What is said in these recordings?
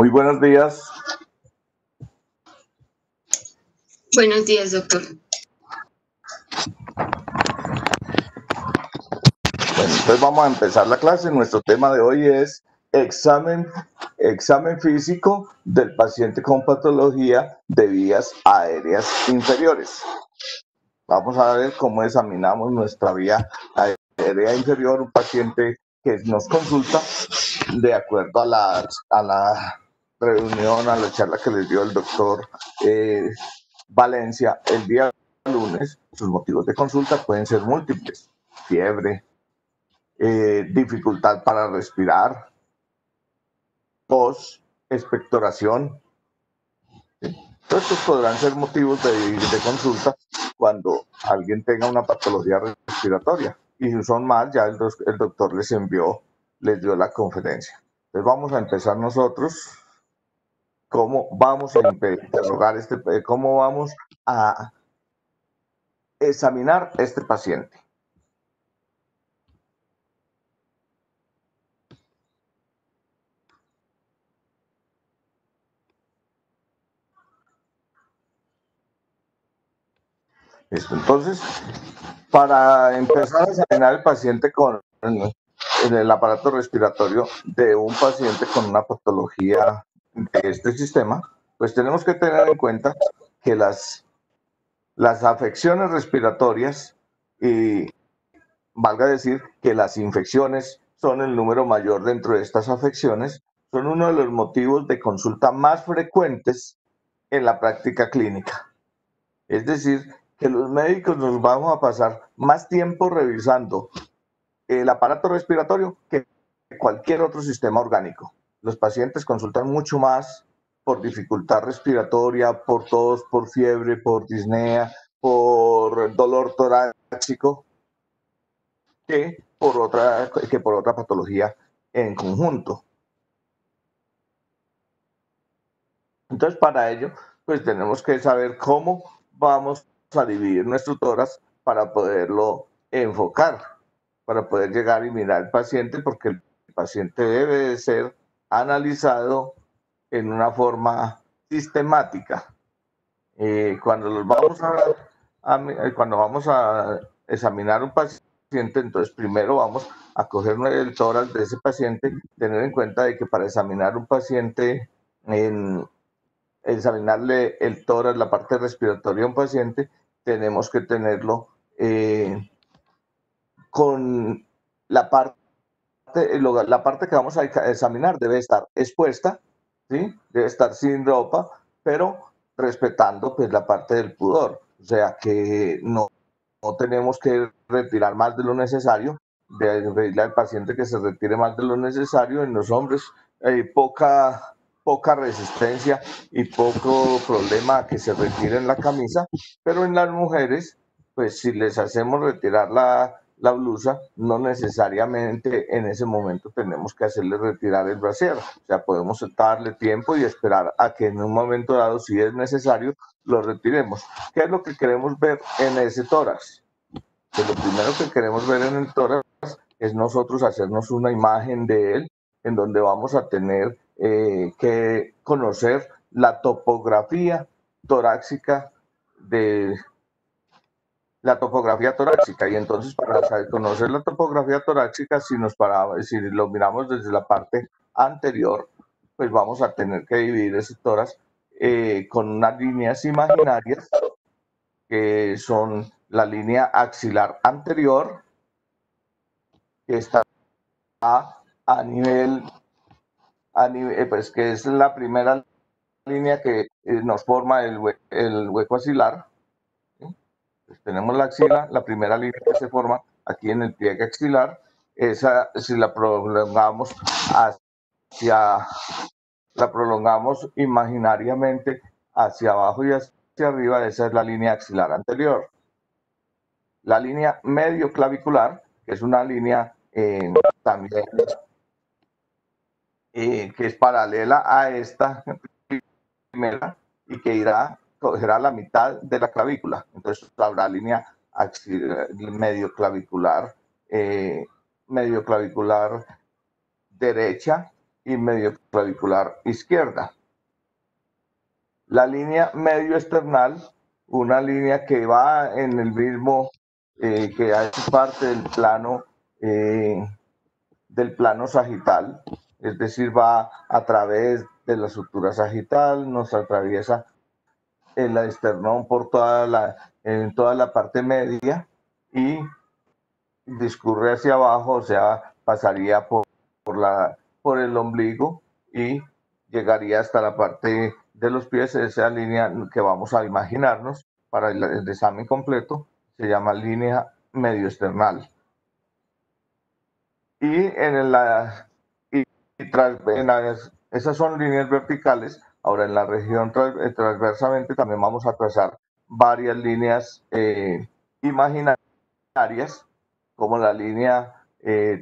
Muy buenos días. Buenos días, doctor. Bueno, entonces vamos a empezar la clase. Nuestro tema de hoy es examen físico del paciente con patología de vías aéreas inferiores. Vamos a ver cómo examinamos nuestra vía aérea inferior, un paciente que nos consulta de acuerdo a la reunión, a la charla que les dio el doctor Valencia el día lunes. Sus motivos de consulta pueden ser múltiples: fiebre, dificultad para respirar, tos, expectoración. Todos estos podrán ser motivos de consulta cuando alguien tenga una patología respiratoria. Y si son más, ya el doctor les dio la conferencia. Entonces vamos a empezar nosotros. ¿Cómo vamos a interrogar cómo vamos a examinar este paciente? Entonces, para empezar a examinar el paciente en el aparato respiratorio de un paciente con una patología de este sistema, pues tenemos que tener en cuenta que las afecciones respiratorias, y valga decir que las infecciones son el número mayor dentro de estas afecciones, son uno de los motivos de consulta más frecuentes en la práctica clínica. Es decir, que los médicos nos vamos a pasar más tiempo revisando el aparato respiratorio que cualquier otro sistema orgánico. Los pacientes consultan mucho más por dificultad respiratoria, por tos, por fiebre, por disnea, por dolor torácico, que por otra patología en conjunto. Entonces, para ello, pues tenemos que saber cómo vamos a dividir nuestro tórax para poderlo enfocar, para poder llegar y mirar al paciente, porque el paciente debe de ser analizado en una forma sistemática. Cuando vamos a examinar un paciente, entonces primero vamos a coger el tórax de ese paciente, tener en cuenta de que para examinar un paciente, examinarle el tórax, la parte respiratoria a un paciente, tenemos que tenerlo con la parte que vamos a examinar debe estar expuesta, ¿sí? Debe estar sin ropa, pero respetando pues la parte del pudor. O sea que no tenemos que retirar más de lo necesario, de pedirle al paciente que se retire más de lo necesario. En los hombres hay poca resistencia y poco problema a que se retiren la camisa, pero en las mujeres, pues si les hacemos retirar la blusa, no necesariamente en ese momento tenemos que hacerle retirar el brasier. O sea, podemos darle tiempo y esperar a que en un momento dado, si es necesario, lo retiremos. ¿Qué es lo que queremos ver en ese tórax? Pues lo primero que queremos ver en el tórax es nosotros hacernos una imagen de él, en donde vamos a tener que conocer la topografía torácica y entonces para conocer la topografía torácica, si lo miramos desde la parte anterior, pues vamos a tener que dividir ese tórax con unas líneas imaginarias que son la línea axilar anterior, que está a nivel, pues que es la primera línea que nos forma el hueco axilar. Pues tenemos la axila, la primera línea que se forma aquí en el pliegue axilar. Esa, si la prolongamos imaginariamente hacia abajo y hacia arriba, esa es la línea axilar anterior. La línea medio clavicular, que es una línea también que es paralela a esta primera y que cogerá la mitad de la clavícula. Entonces habrá línea medio clavicular derecha, y medio clavicular izquierda. La línea medio esternal, una línea que va en el mismo, que hace parte del plano sagital, es decir, va a través de la sutura sagital, nos atraviesa el esternón por en toda la parte media y discurre hacia abajo, o sea, pasaría por el ombligo y llegaría hasta la parte de los pies. Esa línea que vamos a imaginarnos para el examen completo se llama línea medio esternal. Y esas son líneas verticales. Ahora en la región transversamente también vamos a trazar varias líneas imaginarias, como la línea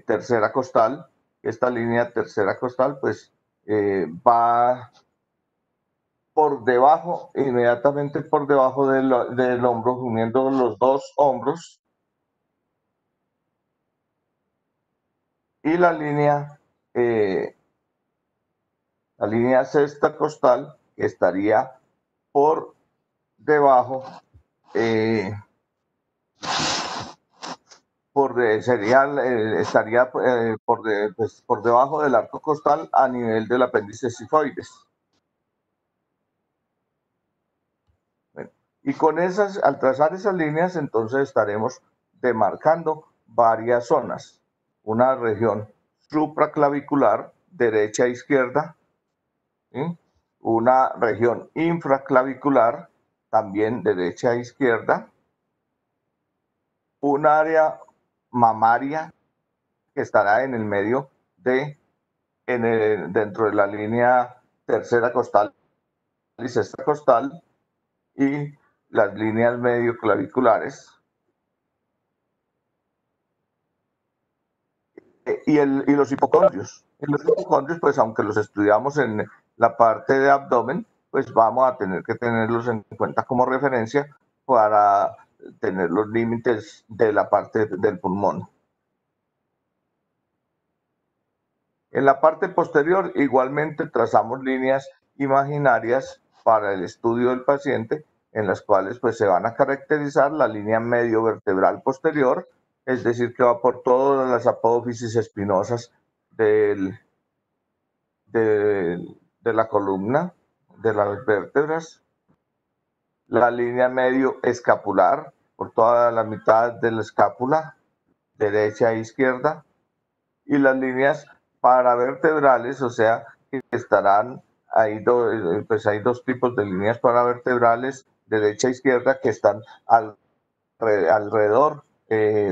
tercera costal. Esta línea tercera costal pues va por debajo, inmediatamente por debajo del hombro, uniendo los dos hombros, y la línea sexta costal, que estaría por debajo, estaría por debajo del arco costal a nivel del apéndice sifoides. Bueno, y al trazar esas líneas, entonces estaremos demarcando varias zonas. Una región supraclavicular, derecha e izquierda, ¿sí? Una región infraclavicular, también derecha e izquierda, un área mamaria que estará en el medio dentro de la línea tercera costal y sexta costal, y las líneas medio claviculares, y los hipocondrios. Y los hipocondrios, pues aunque los estudiamos en la parte de abdomen, pues vamos a tener que tenerlos en cuenta como referencia para tener los límites de la parte del pulmón. En la parte posterior igualmente trazamos líneas imaginarias para el estudio del paciente, en las cuales pues se van a caracterizar la línea medio vertebral posterior, es decir, que va por todas las apófisis espinosas de la columna, de las vértebras, la línea medio escapular por toda la mitad de la escápula, derecha e izquierda, y las líneas paravertebrales, o sea, que estarán ahí, pues hay dos tipos de líneas paravertebrales, derecha e izquierda, que están alrededor,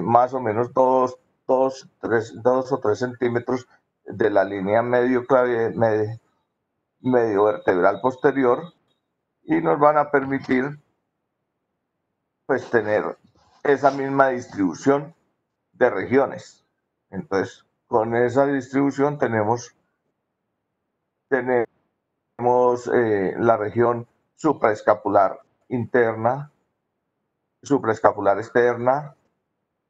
más o menos 2 o 3 centímetros de la línea medio vertebral posterior, y nos van a permitir pues tener esa misma distribución de regiones. Entonces, con esa distribución tenemos la región supraescapular interna, supraescapular externa,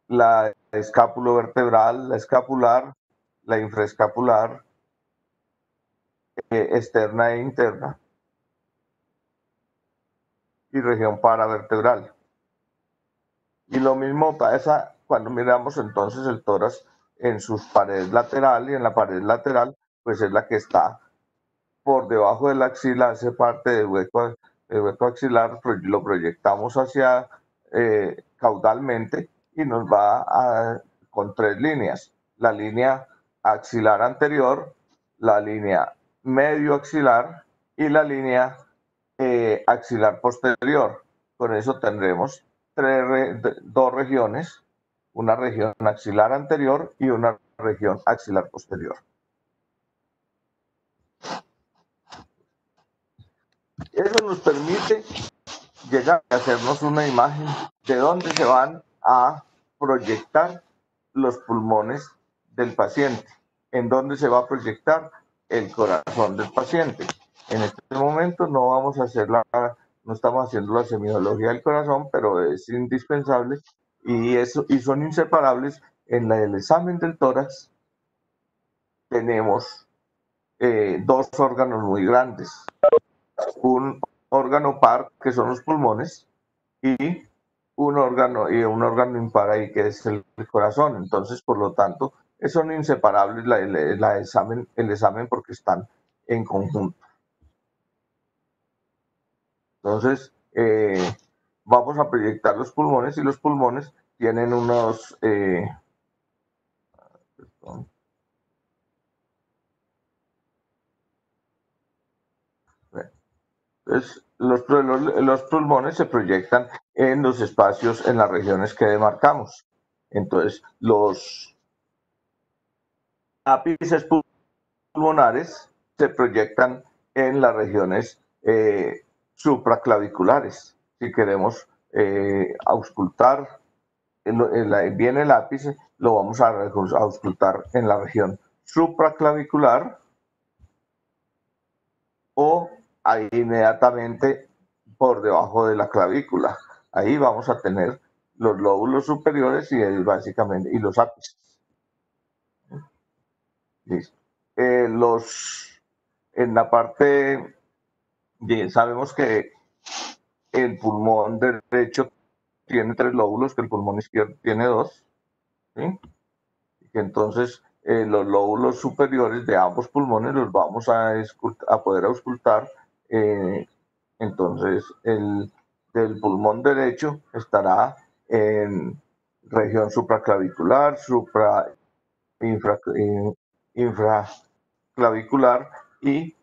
la escapulovertebral, la escapular, la infraescapular, externa e interna, y región paravertebral. Y lo mismo pasa cuando miramos entonces el tórax en sus paredes lateral, y en la pared lateral pues es la que está por debajo de la axila, hace parte del hueco axilar, lo proyectamos hacia caudalmente, y nos va con 3 líneas: la línea axilar anterior, la línea medio axilar y la línea axilar posterior. Con eso tendremos dos regiones, una región axilar anterior y una región axilar posterior. Eso nos permite llegar a hacernos una imagen de dónde se van a proyectar los pulmones del paciente, en dónde se va a proyectar el corazón del paciente. En este momento no estamos haciendo la semiología del corazón, pero es indispensable, y son inseparables. En el examen del tórax tenemos dos órganos muy grandes, un órgano par, que son los pulmones, y un órgano impar ahí, que es el corazón. Entonces, por lo tanto, son inseparables el examen porque están en conjunto. Entonces, vamos a proyectar los pulmones, y los pulmones tienen unos... entonces, los pulmones se proyectan en los espacios, en las regiones que demarcamos. Entonces, los ápices pulmonares se proyectan en las regiones supraclaviculares. Si queremos auscultar bien el ápice, lo vamos a auscultar en la región supraclavicular, o ahí inmediatamente por debajo de la clavícula. Ahí vamos a tener los lóbulos superiores y básicamente y los ápices. Listo. En la parte, bien, sabemos que el pulmón derecho tiene 3 lóbulos, que el pulmón izquierdo tiene 2, ¿sí? Y que entonces los lóbulos superiores de ambos pulmones los vamos a poder auscultar. Entonces, el del pulmón derecho estará en región supraclavicular, infraclavicular, y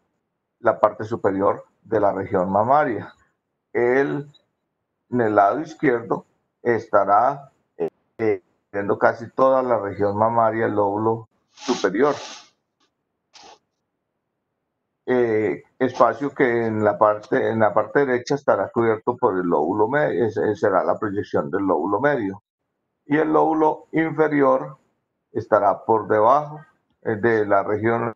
la parte superior de la región mamaria. En el lado izquierdo estará viendo casi toda la región mamaria, el lóbulo superior. Espacio que en la parte derecha estará cubierto por el lóbulo medio, será la proyección del lóbulo medio. Y el lóbulo inferior estará por debajo de la región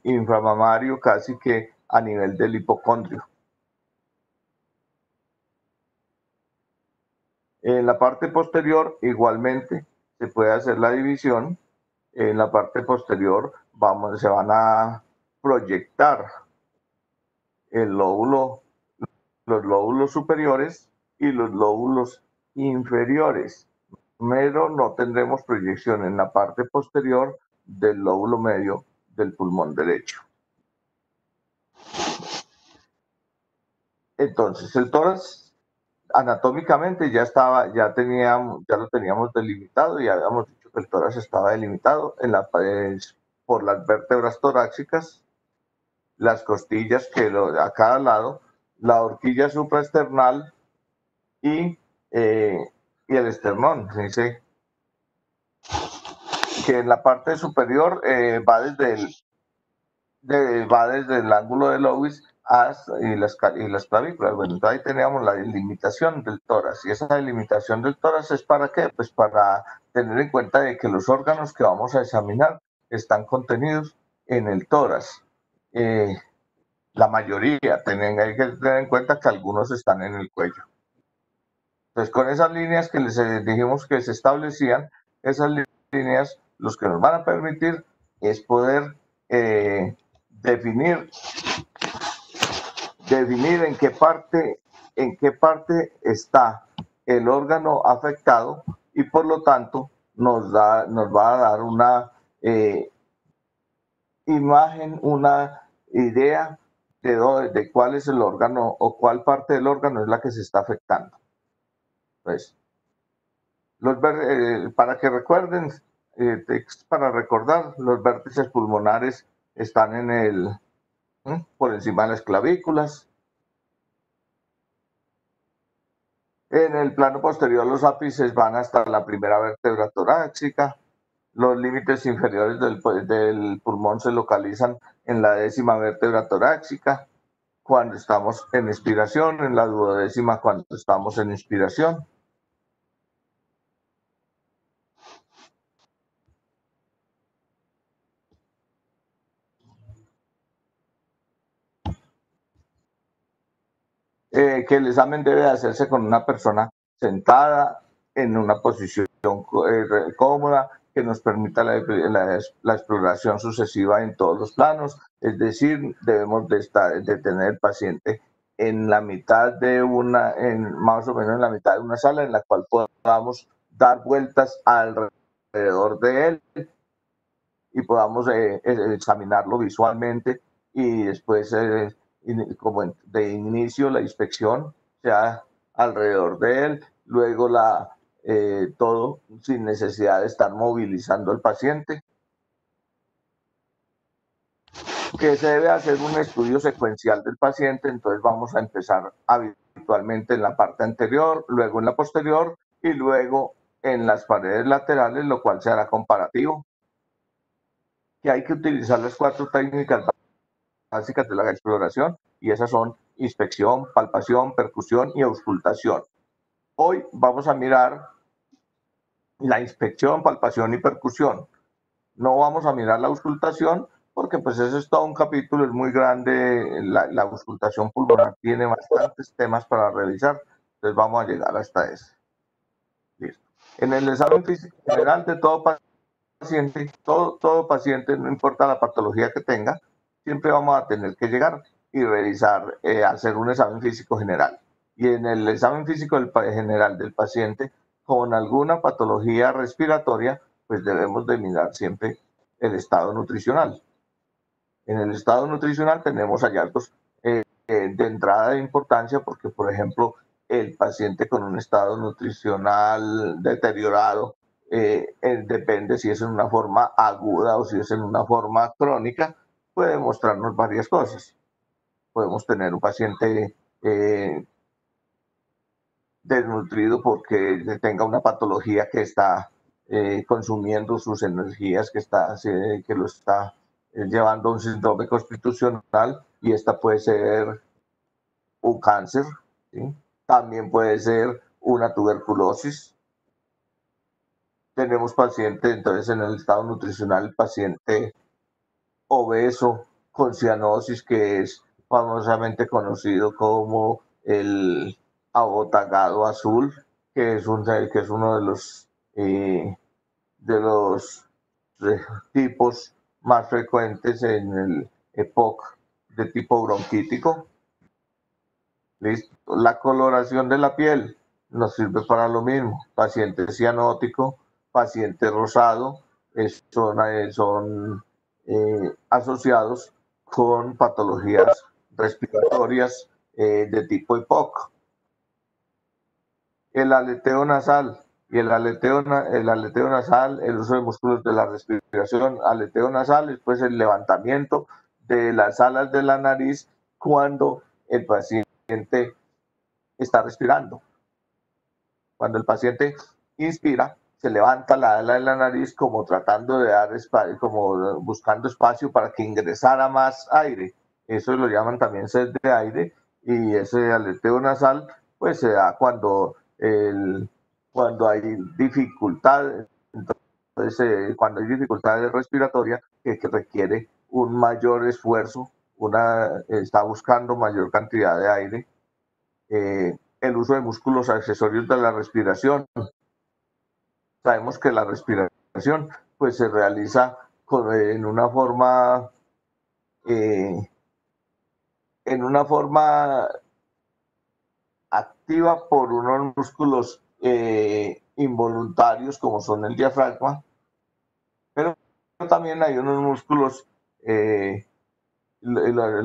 inframamario, casi que a nivel del hipocondrio. En la parte posterior igualmente se puede hacer la división. En la parte posterior se van a proyectar los lóbulos superiores y los lóbulos inferiores, pero no tendremos proyección en la parte posterior del lóbulo medio del pulmón derecho. Entonces, el tórax anatómicamente ya lo teníamos delimitado, y habíamos dicho que el tórax estaba delimitado por las vértebras torácicas, las costillas a cada lado, la horquilla supraesternal y el esternón. Dice que en la parte superior va desde el ángulo de Lewis y las clavículas. Bueno, entonces ahí teníamos la delimitación del tórax. Y esa delimitación del tórax ¿es para qué? Pues para tener en cuenta de que los órganos que vamos a examinar están contenidos en el tórax. La mayoría, hay que tener en cuenta que algunos están en el cuello. Entonces, con esas líneas que les dijimos que se establecían, esas líneas los que nos van a permitir es poder definir en qué parte está el órgano afectado, y por lo tanto nos va a dar una imagen, una idea de cuál es el órgano o cuál parte del órgano es la que se está afectando. Pues, para que recuerden, para recordar, los vértices pulmonares están por encima de las clavículas. En el plano posterior, los ápices van hasta la primera vértebra torácica. Los límites inferiores del pulmón se localizan en la 10ª vértebra torácica cuando estamos en expiración, en la 12ª cuando estamos en inspiración. Que el examen debe hacerse con una persona sentada en una posición cómoda, que nos permita la exploración sucesiva en todos los planos, es decir, debemos de tener el paciente en la mitad de más o menos en la mitad de una sala en la cual podamos dar vueltas alrededor de él y podamos examinarlo visualmente y después, como de inicio, la inspección sea alrededor de él, luego todo sin necesidad de estar movilizando al paciente. Que se debe hacer un estudio secuencial del paciente, entonces vamos a empezar habitualmente en la parte anterior, luego en la posterior y luego en las paredes laterales, lo cual se hará comparativo. Que hay que utilizar las 4 técnicas básicas de la exploración y esas son inspección, palpación, percusión y auscultación. Hoy vamos a mirar la inspección, palpación y percusión. No vamos a mirar la auscultación porque pues eso es todo un capítulo, es muy grande, la auscultación pulmonar tiene bastantes temas para revisar, entonces vamos a llegar hasta ese. Listo. En el examen físico general de todo paciente, todo paciente, no importa la patología que tenga, siempre vamos a tener que llegar y revisar, hacer un examen físico general. Y en el examen físico general del paciente con alguna patología respiratoria, pues debemos de mirar siempre el estado nutricional. En el estado nutricional tenemos hallazgos de entrada de importancia porque, por ejemplo, el paciente con un estado nutricional deteriorado, depende si es en una forma aguda o si es en una forma crónica, puede mostrarnos varias cosas. Podemos tener un paciente desnutrido porque tenga una patología que está consumiendo sus energías, que lo está llevando a un síndrome constitucional y esta puede ser un cáncer, ¿sí? También puede ser una tuberculosis. Tenemos pacientes, entonces en el estado nutricional, el paciente obeso con cianosis, que es famosamente conocido como el abotagado azul, que es uno de los tipos más frecuentes en el EPOC de tipo bronquítico. ¿Listo? La coloración de la piel nos sirve para lo mismo. Paciente cianótico, paciente rosado, son asociados con patologías respiratorias de tipo EPOC. El aleteo nasal y el aleteo nasal, el uso de músculos de la respiración, aleteo nasal es pues el levantamiento de las alas de la nariz cuando el paciente está respirando. Cuando el paciente inspira, se levanta la ala de la nariz como tratando de dar espacio, como buscando espacio para que ingresara más aire. Eso lo llaman también sed de aire y ese aleteo nasal pues se da cuando hay dificultad, entonces cuando hay dificultad respiratoria que requiere un mayor esfuerzo, está buscando mayor cantidad de aire. El uso de músculos accesorios de la respiración. Sabemos que la respiración pues se realiza en una forma activa por unos músculos involuntarios como son el diafragma, pero también hay unos músculos, el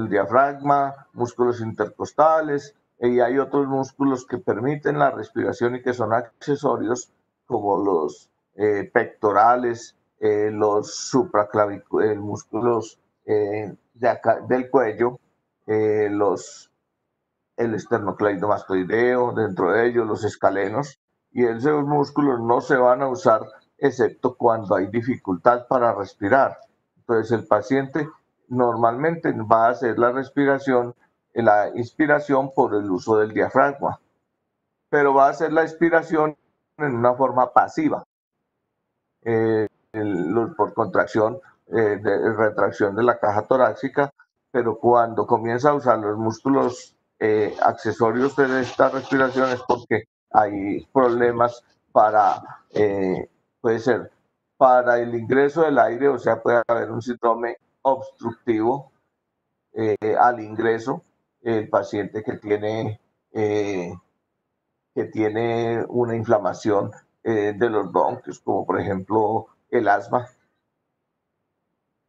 diafragma, músculos intercostales, y hay otros músculos que permiten la respiración y que son accesorios como los pectorales, los supraclaviculares, músculos del cuello, el esternocleidomastoideo, dentro de ellos los escalenos, y esos músculos no se van a usar excepto cuando hay dificultad para respirar. Entonces el paciente normalmente va a hacer la inspiración por el uso del diafragma, pero va a hacer la expiración en una forma pasiva, por contracción, retracción de la caja torácica, pero cuando comienza a usar los músculos accesorios de esta respiración es porque hay problemas puede ser para el ingreso del aire, o sea, puede haber un síndrome obstructivo al ingreso, el paciente eh, que tiene una inflamación de los bronquios, como por ejemplo el asma,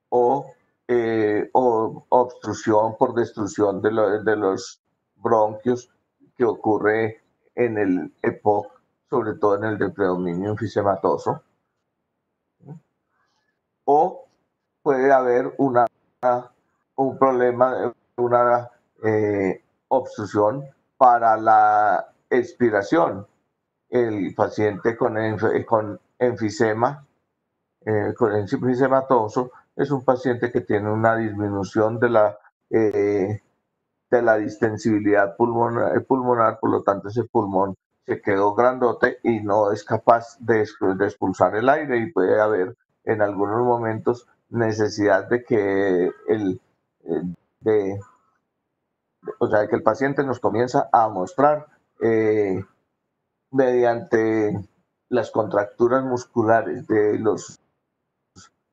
o obstrucción por destrucción de los bronquios que ocurre en el EPOC, sobre todo en el de predominio enfisematoso, o puede haber un problema, una obstrucción para la expiración. El paciente con enfisema, con enfisematoso, es un paciente que tiene una disminución eh, de la distensibilidad pulmonar, por lo tanto ese pulmón se quedó grandote y no es capaz de expulsar el aire, y puede haber en algunos momentos necesidad de que de, o sea, que el paciente nos comienza a mostrar mediante las contracturas musculares de los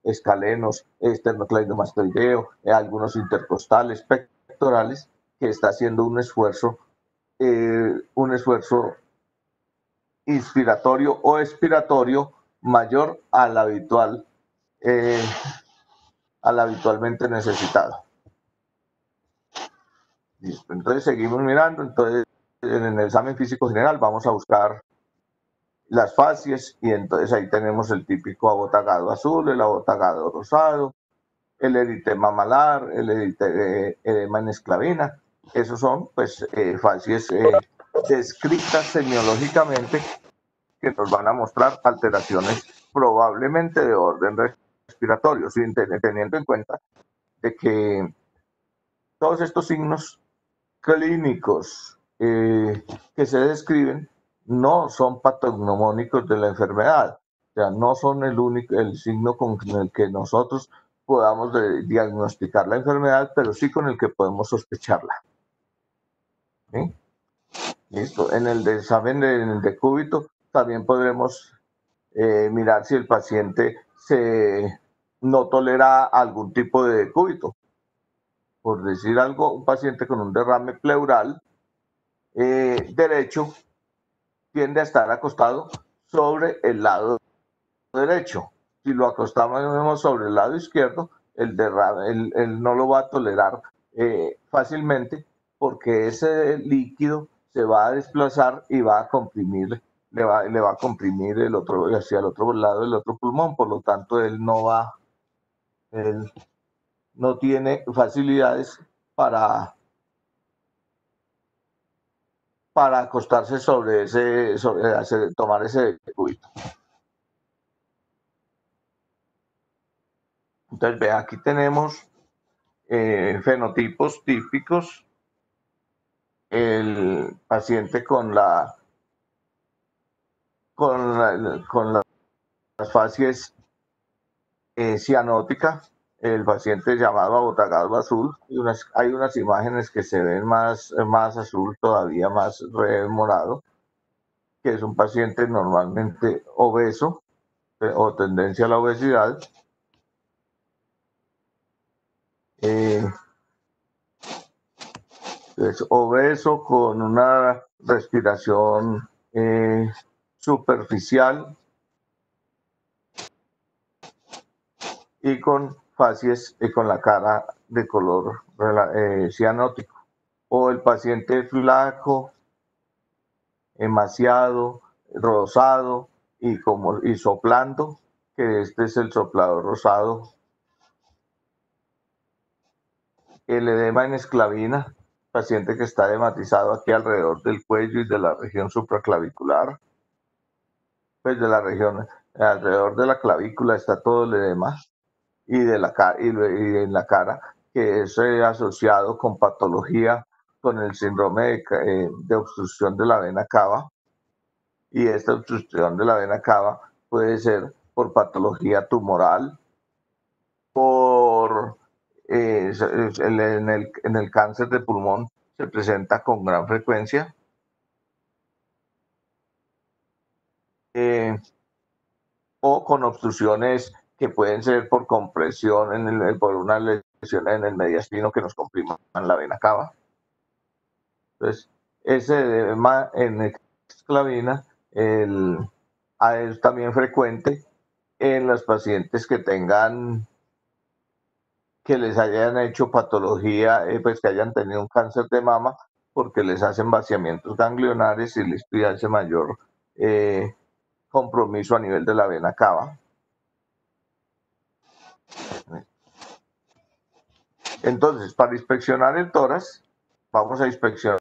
escalenos, esternocleidomastoideo, algunos intercostales, pectorales, que está haciendo un esfuerzo inspiratorio o expiratorio mayor eh, al habitualmente necesitado. Listo. Entonces seguimos mirando. Entonces en el examen físico general vamos a buscar las facies, y entonces ahí tenemos el típico abotagado azul, el abotagado rosado, el eritema malar, el edema en esclavina. Esos son pues facies descritas semiológicamente, que nos van a mostrar alteraciones probablemente de orden respiratorio, teniendo en cuenta de que todos estos signos clínicos que se describen no son patognomónicos de la enfermedad, o sea, no son el signo con el que nosotros podamos diagnosticar la enfermedad, pero sí con el que podemos sospecharla. ¿Sí? Listo. En el examen de decúbito también podremos mirar si el paciente no tolera algún tipo de decúbito. Por decir algo, un paciente con un derrame pleural derecho tiende a estar acostado sobre el lado derecho. Si lo acostamos sobre el lado izquierdo, él no lo va a tolerar fácilmente, porque ese líquido se va a desplazar y va a comprimir, le va a comprimir hacia el otro lado del otro pulmón. Por lo tanto, él no tiene facilidades para acostarse tomar ese cubito. Entonces, ve, aquí tenemos fenotipos típicos. El paciente con las facies cianótica, el paciente llamado abotagado azul, y hay unas imágenes que se ven más azul, todavía más morado, que es un paciente normalmente obeso o tendencia a la obesidad. Es obeso con una respiración superficial y con facies con la cara de color cianótico. O el paciente flaco, emaciado, rosado y soplando, que este es el soplador rosado. El edema en esclavina, paciente que está edematizado aquí alrededor del cuello y de la región supraclavicular, pues de la región alrededor de la clavícula está todo el edema, y en la cara, que es asociado con patología, con el síndrome de obstrucción de la vena cava. Y esta obstrucción de la vena cava puede ser por patología tumoral, en el cáncer de pulmón se presenta con gran frecuencia, o con obstrucciones que pueden ser por compresión, por una lesión en el mediastino que nos compriman la vena cava. Entonces, ese edema en esclavina es también frecuente en los pacientes que les hayan hecho patología, pues que hayan tenido un cáncer de mama, porque les hacen vaciamientos ganglionares y les pide ese mayor compromiso a nivel de la vena cava. Entonces, para inspeccionar el tórax, vamos a inspeccionar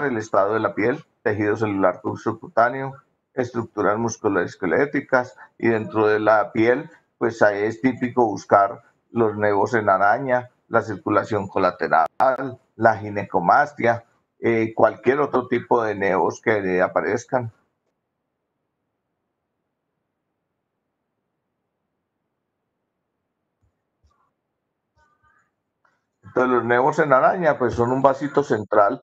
el estado de la piel, tejido celular subcutáneo, estructuras musculoesqueléticas, y dentro de la piel, pues ahí es típico buscar los nevos en araña, la circulación colateral, la ginecomastia, cualquier otro tipo de nevos que aparezcan. Entonces, los nevos en araña, pues son un vasito central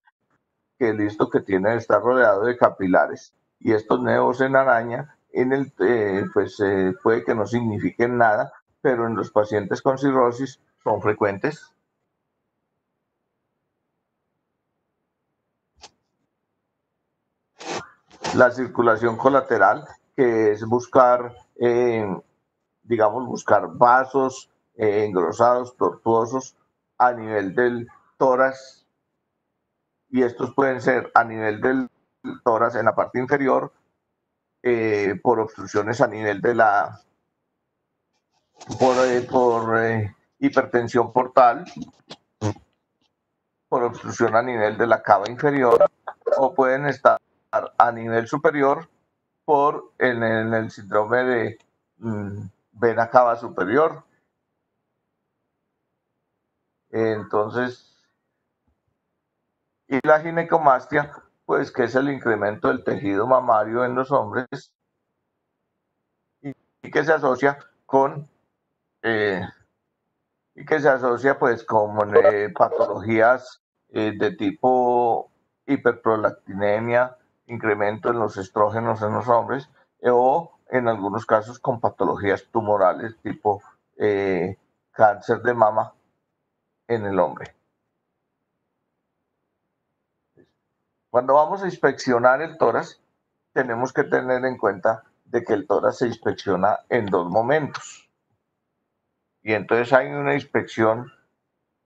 que listo que está rodeado de capilares, y estos nevos en araña puede que no signifiquen nada, pero en los pacientes con cirrosis son frecuentes. La circulación colateral, que es buscar vasos engrosados, tortuosos a nivel del tórax, y estos pueden ser a nivel del tórax en la parte inferior, por obstrucciones a nivel de por hipertensión portal, por obstrucción a nivel de la cava inferior, o pueden estar a nivel superior por en el síndrome de vena cava superior. Entonces, y la ginecomastia, pues que es el incremento del tejido mamario en los hombres, y que se asocia con pues con patologías de tipo hiperprolactinemia, incremento en los estrógenos en los hombres, o en algunos casos con patologías tumorales tipo cáncer de mama en el hombre. Cuando vamos a inspeccionar el tórax, tenemos que tener en cuenta de que el tórax se inspecciona en dos momentos. Y entonces hay una inspección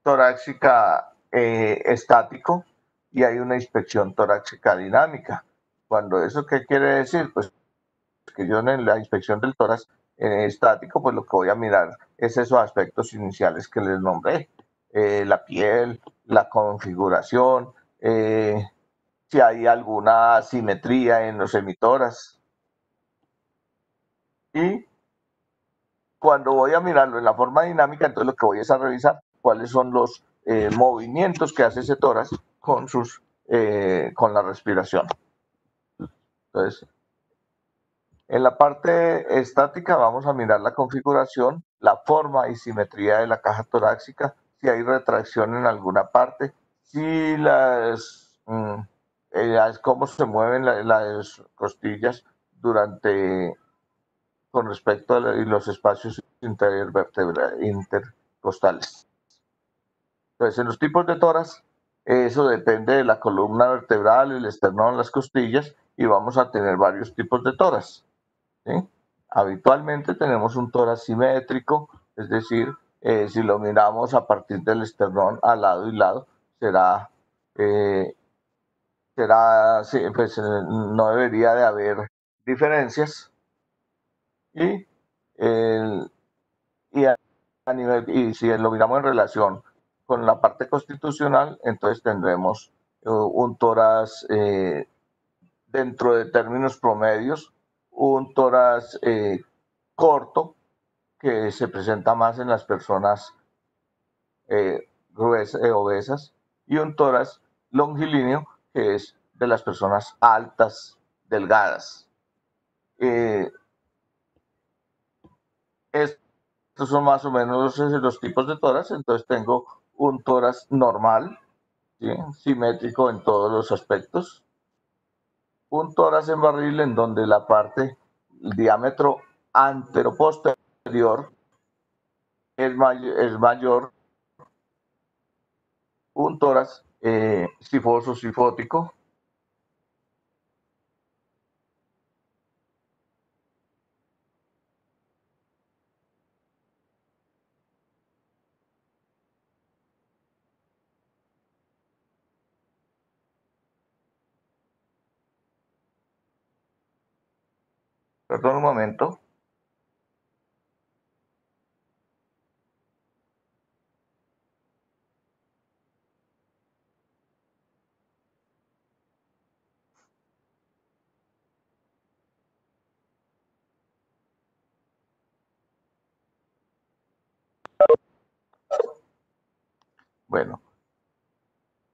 torácica estático, y hay una inspección torácica dinámica. ¿Eso qué quiere decir? Pues que yo en la inspección del tórax estático, pues lo que voy a mirar es esos aspectos iniciales que les nombré, la piel, la configuración, si hay alguna asimetría en los hemitórax. Y cuando voy a mirarlo en la forma dinámica, entonces lo que voy es a revisar cuáles son los movimientos que hace ese tórax con la respiración. Entonces, en la parte estática vamos a mirar la configuración, la forma y simetría de la caja torácica, si hay retracción en alguna parte, si cómo se mueven las costillas con respecto a los espacios intercostales. Entonces, en los tipos de tórax, eso depende de la columna vertebral, el esternón, las costillas, y vamos a tener varios tipos de tórax, ¿sí? Habitualmente tenemos un tórax simétrico, es decir, si lo miramos a partir del esternón a lado y lado, no debería de haber diferencias. Y si lo miramos en relación con la parte constitucional, entonces tendremos un tórax dentro de términos promedios, un tórax corto, que se presenta más en las personas obesas, y un tórax longilíneo, que es de las personas altas, delgadas. Estos son más o menos los tipos de tórax. Entonces tengo un tórax normal, ¿sí?, simétrico en todos los aspectos. Un tórax en barril, en donde el diámetro anteroposterior es mayor un tórax sifoso sifótico. Perdón un momento. Bueno,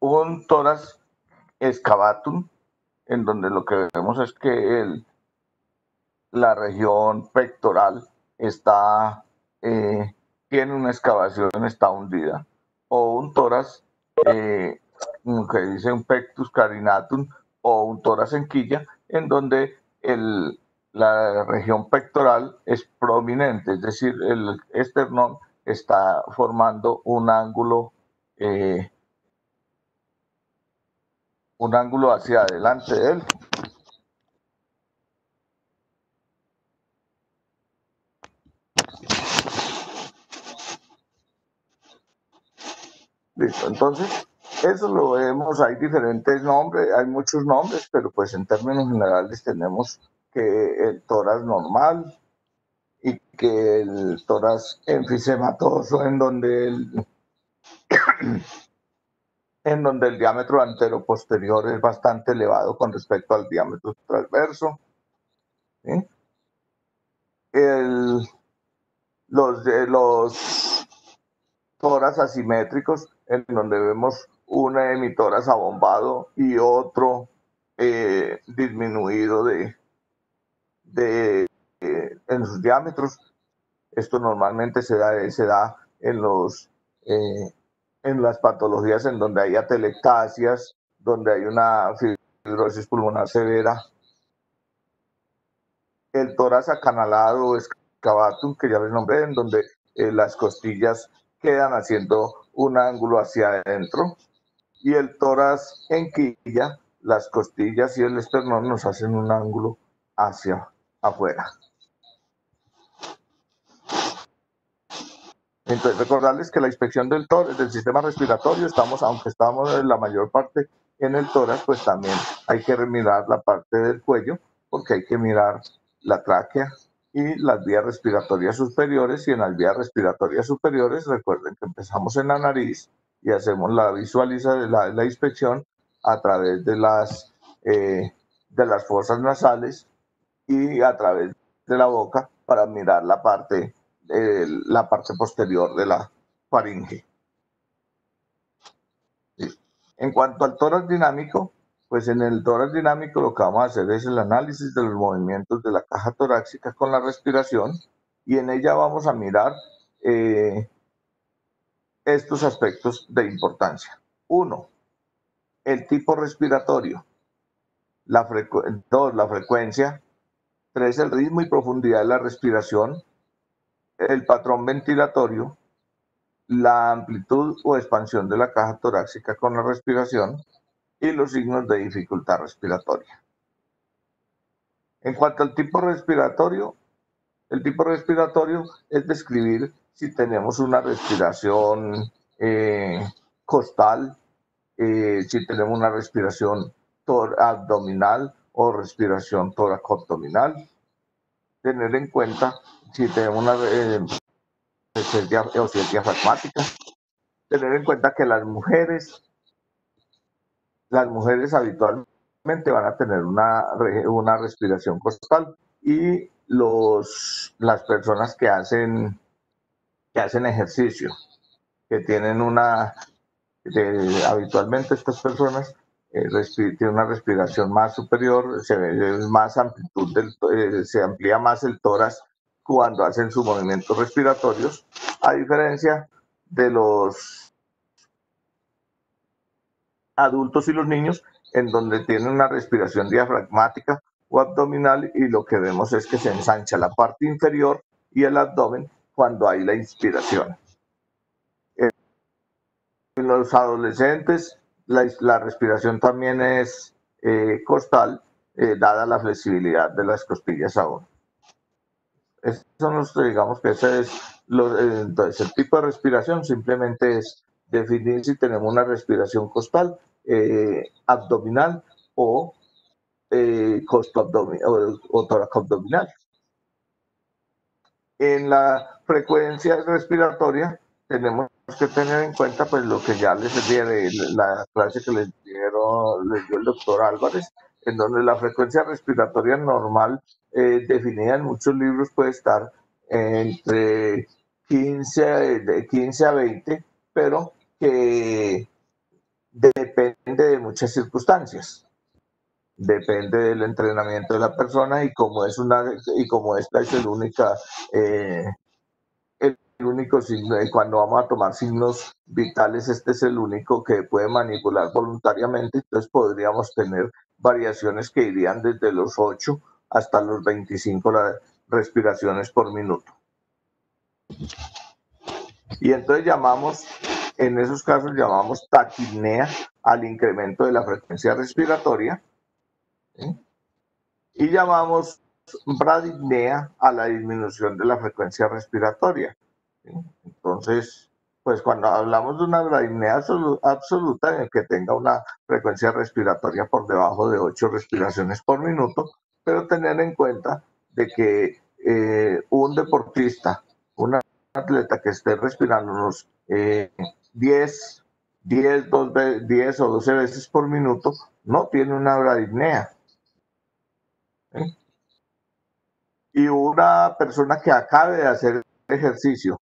un tórax excavatum, en donde lo que vemos es que la región pectoral está, tiene una excavación, está hundida, o un tórax que dice un pectus carinatum, o un tórax en quilla, en donde la región pectoral es prominente, es decir, el esternón está formando eh, un ángulo hacia adelante de él. Listo, entonces, eso lo vemos, hay diferentes nombres, hay muchos nombres, pero pues en términos generales tenemos que el tórax normal y que el tórax enfisematoso, en donde el diámetro antero-posterior es bastante elevado con respecto al diámetro transverso. ¿Sí? Los tórax asimétricos, en donde vemos un hemitórax abombado y otro disminuido en sus diámetros. Esto normalmente se da en las patologías en donde hay atelectasias, donde hay una fibrosis pulmonar severa. El tórax acanalado o excavatum, que ya les nombré, en donde las costillas quedan haciendo un ángulo hacia adentro, y el tórax en quilla, las costillas y el esternón nos hacen un ángulo hacia afuera. Entonces, recordarles que la inspección del sistema respiratorio, aunque estamos en la mayor parte en el tórax, pues también hay que mirar la parte del cuello, porque hay que mirar la tráquea y las vías respiratorias superiores. Y en las vías respiratorias superiores, recuerden que empezamos en la nariz y hacemos la visualización, la inspección a través de las fosas nasales y a través de la boca para mirar la parte posterior de la faringe. ¿Sí? En cuanto al tórax dinámico, pues en el tórax dinámico lo que vamos a hacer es el análisis de los movimientos de la caja torácica con la respiración, y en ella vamos a mirar estos aspectos de importancia. 1. El tipo respiratorio. 2. La frecuencia. 3. El ritmo y profundidad de la respiración. El patrón ventilatorio, la amplitud o expansión de la caja torácica con la respiración y los signos de dificultad respiratoria. En cuanto al tipo respiratorio, el tipo respiratorio es describir si tenemos una respiración costal, si tenemos una respiración abdominal o respiración tóraco-abdominal. Tener en cuenta si tenemos una si es diafragmática. Tener en cuenta que las mujeres habitualmente van a tener una respiración costal, y las personas que hacen ejercicio, que tienen habitualmente estas personas tienen una respiración más superior, se ve más amplitud, se amplía más el tórax cuando hacen sus movimientos respiratorios, a diferencia de los adultos y los niños, en donde tienen una respiración diafragmática o abdominal, y lo que vemos es que se ensancha la parte inferior y el abdomen cuando hay la inspiración. En los adolescentes la respiración también es costal, dada la flexibilidad de las costillas aún. Eso digamos que ese es entonces el tipo de respiración simplemente es definir si tenemos una respiración costal, abdominal o o tórax abdominal. En la frecuencia respiratoria tenemos que tener en cuenta pues lo que ya les di de la clase que les dio el doctor Álvarez, en donde la frecuencia respiratoria normal definida en muchos libros puede estar entre 15 a 20, pero que depende de muchas circunstancias. Depende del entrenamiento de la persona y como esta es el único signo, y cuando vamos a tomar signos vitales, este es el único que puede manipular voluntariamente, entonces podríamos tener variaciones que irían desde los 8 hasta los 25 respiraciones por minuto. Y entonces en esos casos llamamos taquipnea al incremento de la frecuencia respiratoria, ¿sí? Y llamamos bradipnea a la disminución de la frecuencia respiratoria, ¿sí? Entonces, pues cuando hablamos de una bradipnea absoluta en el que tenga una frecuencia respiratoria por debajo de 8 respiraciones por minuto, pero tener en cuenta de que un deportista, un atleta que esté respirando unos 10 o 12 veces por minuto, no tiene una bradipnea. ¿Sí? Y una persona que acabe de hacer ejercicio,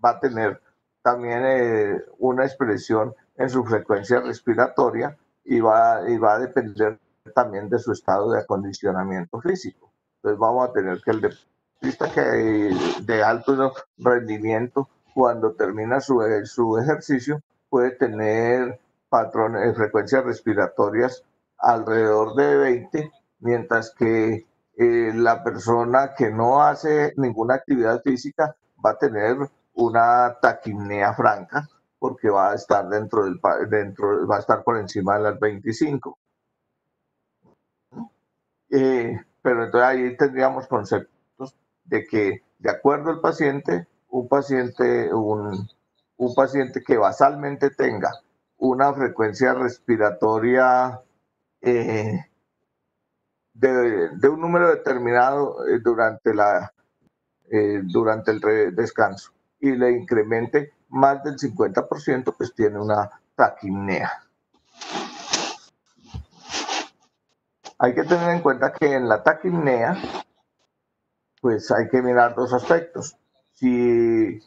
va a tener también una expresión en su frecuencia respiratoria y va a depender también de su estado de acondicionamiento físico. Entonces vamos a tener que el deportista de alto rendimiento, cuando termina su ejercicio, puede tener patrones, frecuencias respiratorias alrededor de 20, mientras que la persona que no hace ninguna actividad física va a tener una taquipnea franca, porque va a estar va a estar por encima de las 25. Pero entonces ahí tendríamos conceptos de que, de acuerdo al paciente, un paciente que basalmente tenga una frecuencia respiratoria de un número determinado durante el descanso y le incremente más del 50%, pues tiene una taquipnea. Hay que tener en cuenta que en la taquipnea, pues hay que mirar dos aspectos. Si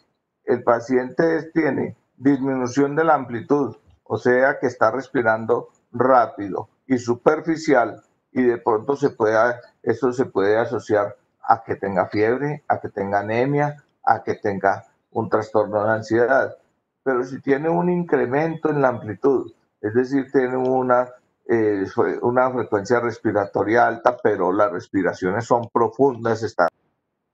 el paciente tiene disminución de la amplitud, o sea que está respirando rápido y superficial, y de pronto eso se puede asociar a que tenga fiebre, a que tenga anemia, a que tenga un trastorno de ansiedad. Pero si tiene un incremento en la amplitud, es decir, tiene una frecuencia respiratoria alta, pero las respiraciones son profundas, está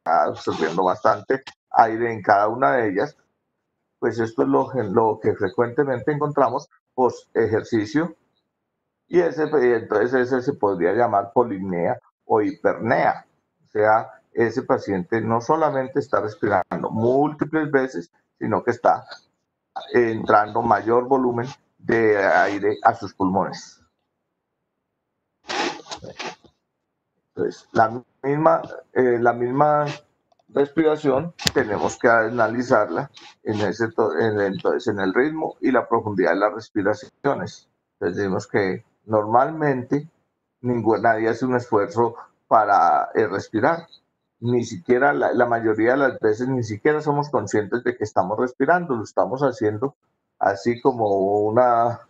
absorbiendo bastante aire en cada una de ellas, pues esto es lo que frecuentemente encontramos post ejercicio, y entonces ese se podría llamar polipnea o hipernea. O sea, ese paciente no solamente está respirando múltiples veces, sino que está entrando mayor volumen de aire a sus pulmones. Entonces, la misma respiración tenemos que analizarla entonces en el ritmo y la profundidad de las respiraciones. Entonces decimos que normalmente nadie hace un esfuerzo para respirar. Ni siquiera la mayoría de las veces ni siquiera somos conscientes de que estamos respirando, lo estamos haciendo así como una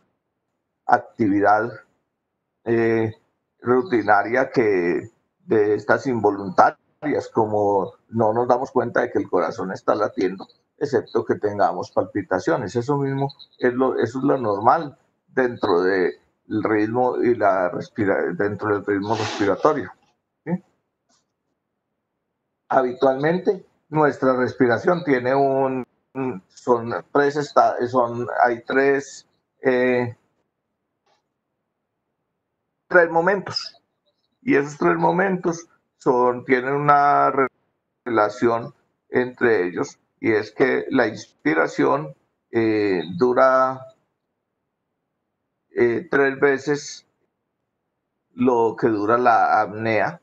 actividad rutinaria de estas involuntarias, como no nos damos cuenta de que el corazón está latiendo, excepto que tengamos palpitaciones. Eso mismo eso es lo normal dentro de el ritmo y dentro del ritmo respiratorio. ¿Sí? Habitualmente nuestra respiración tiene hay tres momentos, y esos tres momentos tienen una relación entre ellos, y es que la inspiración dura 3 veces lo que dura la apnea.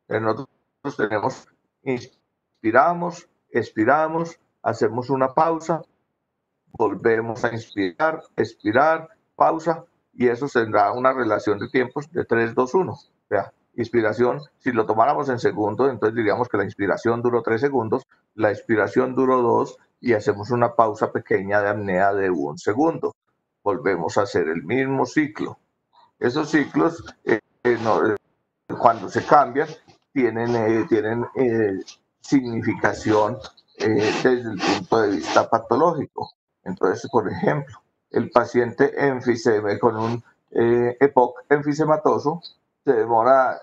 Nosotros inspiramos, expiramos, hacemos una pausa, volvemos a inspirar, expirar, pausa, y eso tendrá una relación de tiempos de 3, 2, 1. O sea, inspiración, si lo tomáramos en segundos, entonces diríamos que la inspiración duró 3 segundos, la expiración duró 2, y hacemos una pausa pequeña de apnea de 1 segundo. Volvemos a hacer el mismo ciclo. Esos ciclos, cuando se cambian, tienen significación desde el punto de vista patológico. Entonces, por ejemplo, el paciente con un EPOC enfisematoso se demora,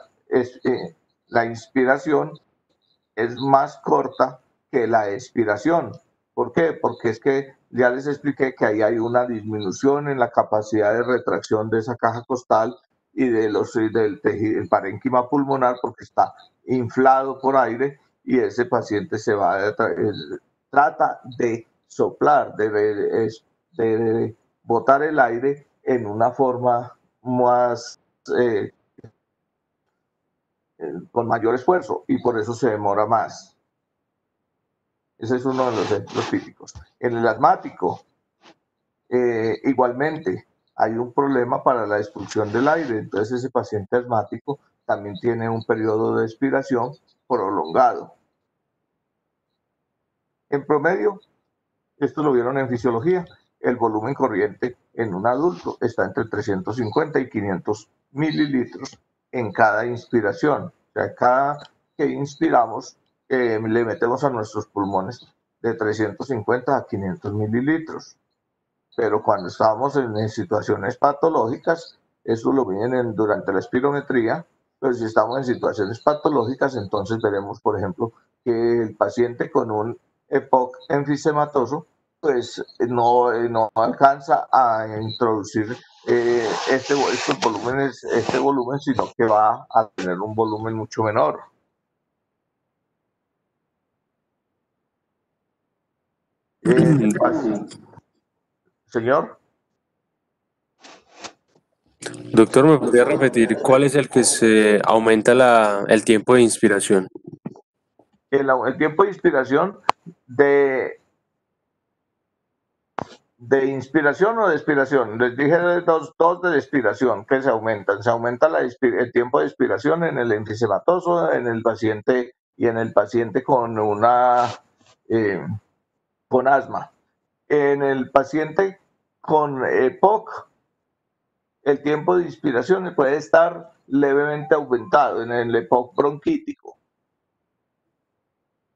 la inspiración es más corta que la expiración. ¿Por qué? Porque es que ya les expliqué que ahí hay una disminución en la capacidad de retracción de esa caja costal y del tejido, el parénquima pulmonar, porque está inflado por aire, y ese paciente trata de soplar, de botar el aire en una forma más con mayor esfuerzo, y por eso se demora más. Ese es uno de los ejemplos típicos. En el asmático, igualmente, hay un problema para la expulsión del aire. Entonces, ese paciente asmático también tiene un periodo de expiración prolongado. En promedio, esto lo vieron en fisiología, el volumen corriente en un adulto está entre 350 y 500 mililitros en cada inspiración. O sea, cada que inspiramos, le metemos a nuestros pulmones de 350 a 500 mililitros. Pero cuando estamos en situaciones patológicas, eso lo miden durante la espirometría. Pero si estamos en situaciones patológicas, entonces veremos, por ejemplo, que el paciente con un EPOC enfisematoso pues no alcanza a introducir estos volúmenes, este volumen, sino que va a tener un volumen mucho menor. Señor. Doctor, ¿me podría repetir cuál es el que se aumenta el tiempo de inspiración? El tiempo de inspiración de inspiración o de expiración. Les dije dos de expiración que se aumentan. Se aumenta el tiempo de expiración en el enfisematoso, en el paciente y en el paciente con con asma. En el paciente con EPOC, el tiempo de inspiración puede estar levemente aumentado en el EPOC bronquítico.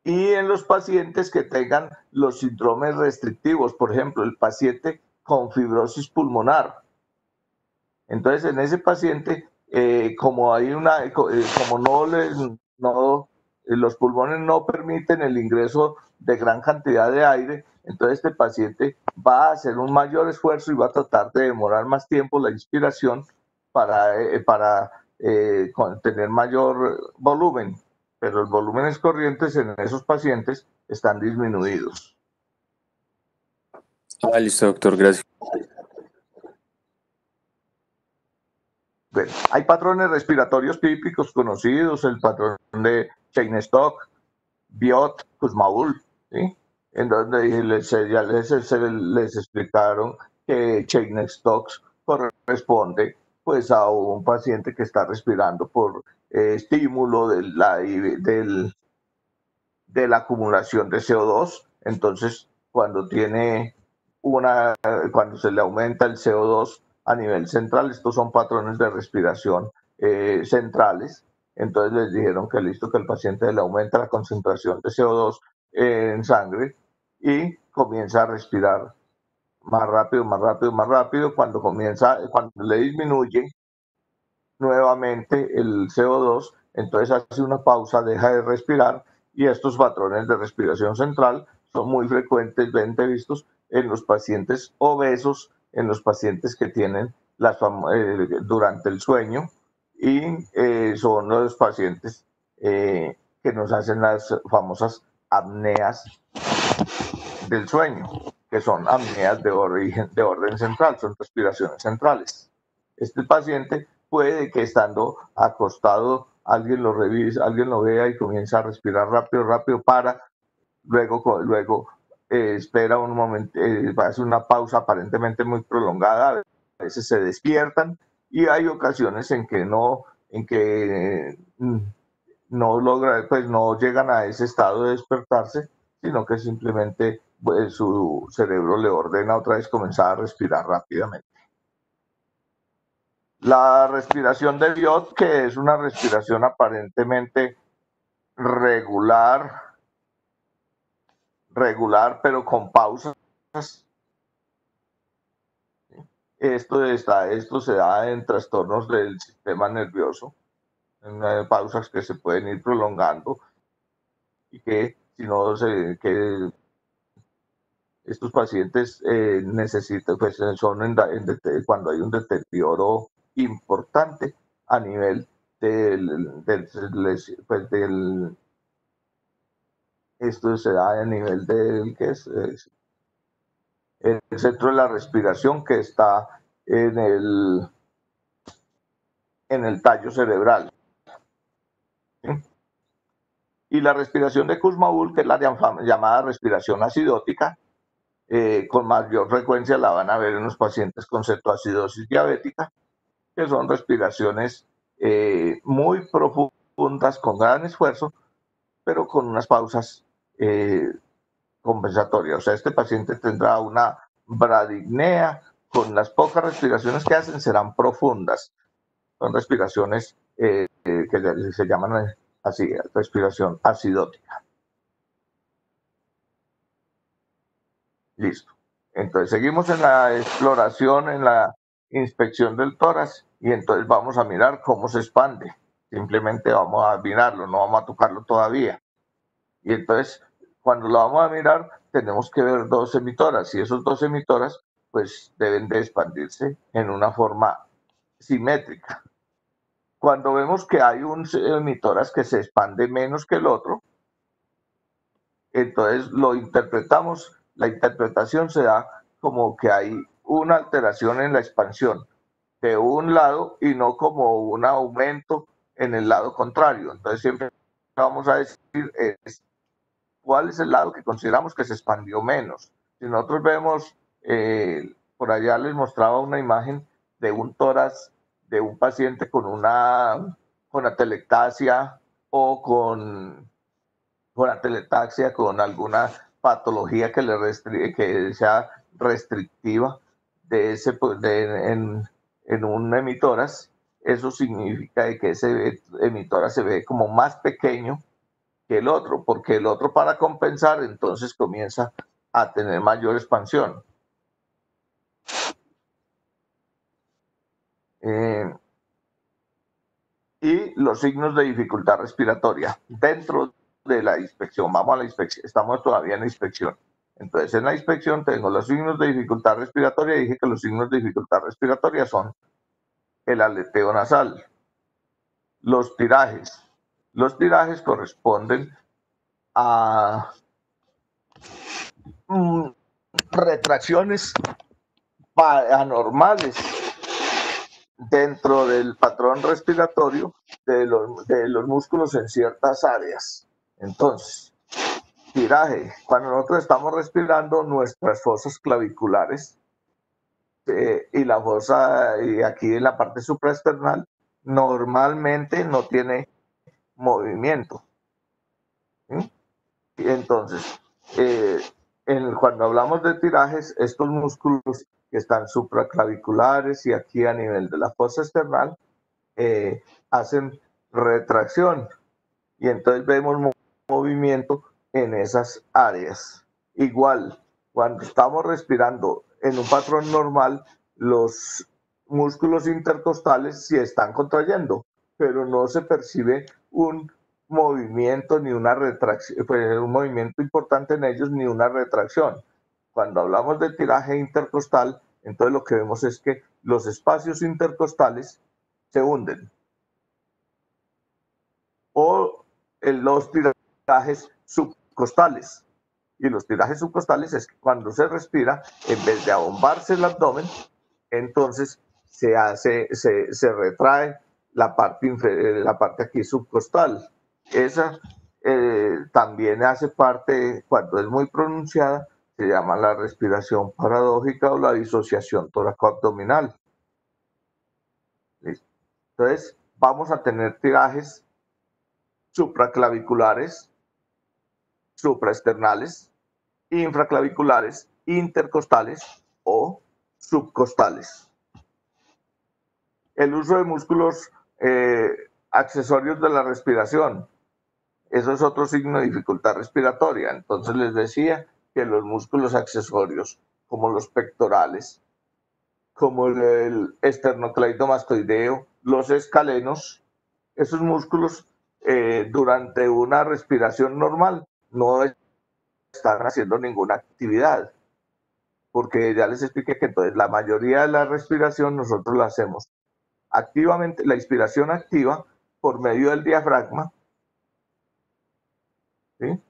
Y en los pacientes que tengan los síndromes restrictivos, por ejemplo, el paciente con fibrosis pulmonar. Entonces, en ese paciente, como los pulmones no permiten el ingreso de gran cantidad de aire, entonces este paciente va a hacer un mayor esfuerzo y va a tratar de demorar más tiempo la inspiración para tener mayor volumen, pero los volúmenes corrientes en esos pacientes están disminuidos. Listo, doctor, gracias. Bueno, hay patrones respiratorios típicos conocidos, el patrón de Cheyne-Stokes, Biot, Kussmaul, ¿sí? En donde ya les explicaron que Cheyne-Stokes corresponde pues a un paciente que está respirando por estímulo de la acumulación de CO2. Entonces, cuando se le aumenta el CO2 a nivel central, estos son patrones de respiración centrales. Entonces les dijeron que listo, que el paciente le aumenta la concentración de CO2 en sangre y comienza a respirar más rápido, más rápido, más rápido. Cuando le disminuye nuevamente el CO2, entonces hace una pausa, deja de respirar, y estos patrones de respiración central son muy frecuentemente vistos en los pacientes obesos, en los pacientes que tienen durante el sueño, y son los pacientes que nos hacen las famosas apneas del sueño, que son apneas de orden central, son respiraciones centrales. Este paciente puede que estando acostado alguien lo revise, alguien lo vea y comienza a respirar rápido, rápido, luego espera un momento, hace una pausa aparentemente muy prolongada, a veces se despiertan, y hay ocasiones en que no logra, pues no llegan a ese estado de despertarse, sino que simplemente pues, su cerebro le ordena otra vez comenzar a respirar rápidamente. La respiración de Biot, que es una respiración aparentemente regular, pero con pausas. Esto se da en trastornos del sistema nervioso, en pausas que se pueden ir prolongando, y que si no que estos pacientes necesitan, pues son cuando hay un deterioro importante a nivel esto se da a nivel del que es el centro de la respiración, que está en el tallo cerebral. ¿Sí? Y la respiración de Kussmaul, que es la llamada respiración acidótica, con mayor frecuencia la van a ver en los pacientes con cetoacidosis diabética, que son respiraciones muy profundas, con gran esfuerzo, pero con unas pausas compensatorias. O sea, este paciente tendrá una bradipnea, con las pocas respiraciones que hacen serán profundas. Son respiraciones que se llaman así, respiración acidótica. Listo. Entonces seguimos en la exploración, en la inspección del tórax, y entonces vamos a mirar cómo se expande. Simplemente vamos a mirarlo, no vamos a tocarlo todavía. Y entonces, cuando lo vamos a mirar, tenemos que ver dos emitoras, y esos dos emitoras pues deben de expandirse en una forma simétrica. Cuando vemos que hay un emitoras que se expande menos que el otro, entonces lo interpretamos, la interpretación se da como que hay una alteración en la expansión de un lado y no como un aumento en el lado contrario. Entonces siempre vamos a decir cuál es el lado que consideramos que se expandió menos. Si nosotros vemos, por allá les mostraba una imagen de un tórax de un paciente con atelectasia o con atelectasia, con alguna patología que sea restrictiva en un emitoras, eso significa que ese emitoras se ve como más pequeño que el otro, porque el otro, para compensar, entonces comienza a tener mayor expansión. Y los signos de dificultad respiratoria dentro de la inspección. Vamos a la inspección, estamos todavía en la inspección. Entonces, en la inspección tengo los signos de dificultad respiratoria. Dije que los signos de dificultad respiratoria son el aleteo nasal, los tirajes. Los tirajes corresponden a retracciones anormales dentro del patrón respiratorio de los músculos en ciertas áreas. Entonces, tiraje, cuando nosotros estamos respirando, nuestras fosas claviculares y la fosa, y aquí en la parte supraesternal, normalmente no tiene movimiento. ¿Sí? Y entonces, cuando hablamos de tirajes, estos músculos que están supraclaviculares y aquí a nivel de la fosa external hacen retracción, y entonces vemos movimiento en esas áreas. Igual, cuando estamos respirando en un patrón normal, los músculos intercostales sí están contrayendo, pero no se percibe un movimiento ni una retracción, pues un movimiento importante en ellos ni una retracción. Cuando hablamos de tiraje intercostal, entonces lo que vemos es que los espacios intercostales se hunden. O los tirajes subcostales. Y los tirajes subcostales es que cuando se respira, en vez de abombarse el abdomen, entonces se retrae la parte aquí subcostal. Esa también hace parte, cuando es muy pronunciada, se llama la respiración paradójica o la disociación tóraco-abdominal. Entonces, vamos a tener tirajes supraclaviculares, supraesternales, infraclaviculares, intercostales o subcostales. El uso de músculos accesorios de la respiración. Eso es otro signo de dificultad respiratoria. Entonces les decía que los músculos accesorios, como los pectorales, como el esternocleidomastoideo, los escalenos, esos músculos durante una respiración normal no están haciendo ninguna actividad, porque ya les expliqué que entonces la mayoría de la respiración nosotros la hacemos activamente, la inspiración activa por medio del diafragma, ¿sí?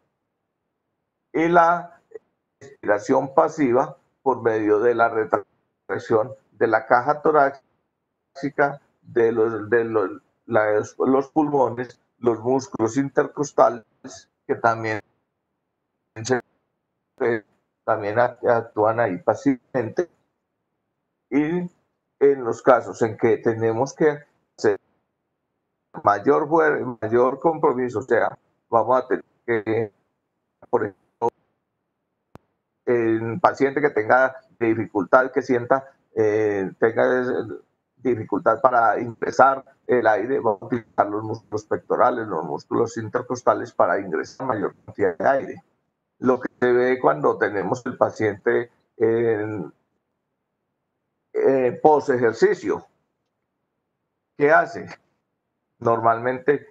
Y la expiración pasiva por medio de la retracción de la caja torácica, de los pulmones, los músculos intercostales, que también actúan ahí pasivamente. Y en los casos en que tenemos que hacer mayor compromiso, o sea, vamos a tener que, por ejemplo, el paciente que tenga dificultad, que sienta, tenga dificultad para ingresar el aire, vamos a utilizar los músculos pectorales, los músculos intercostales para ingresar mayor cantidad de aire. Lo que se ve cuando tenemos el paciente en post ejercicio, ¿qué hace? Normalmente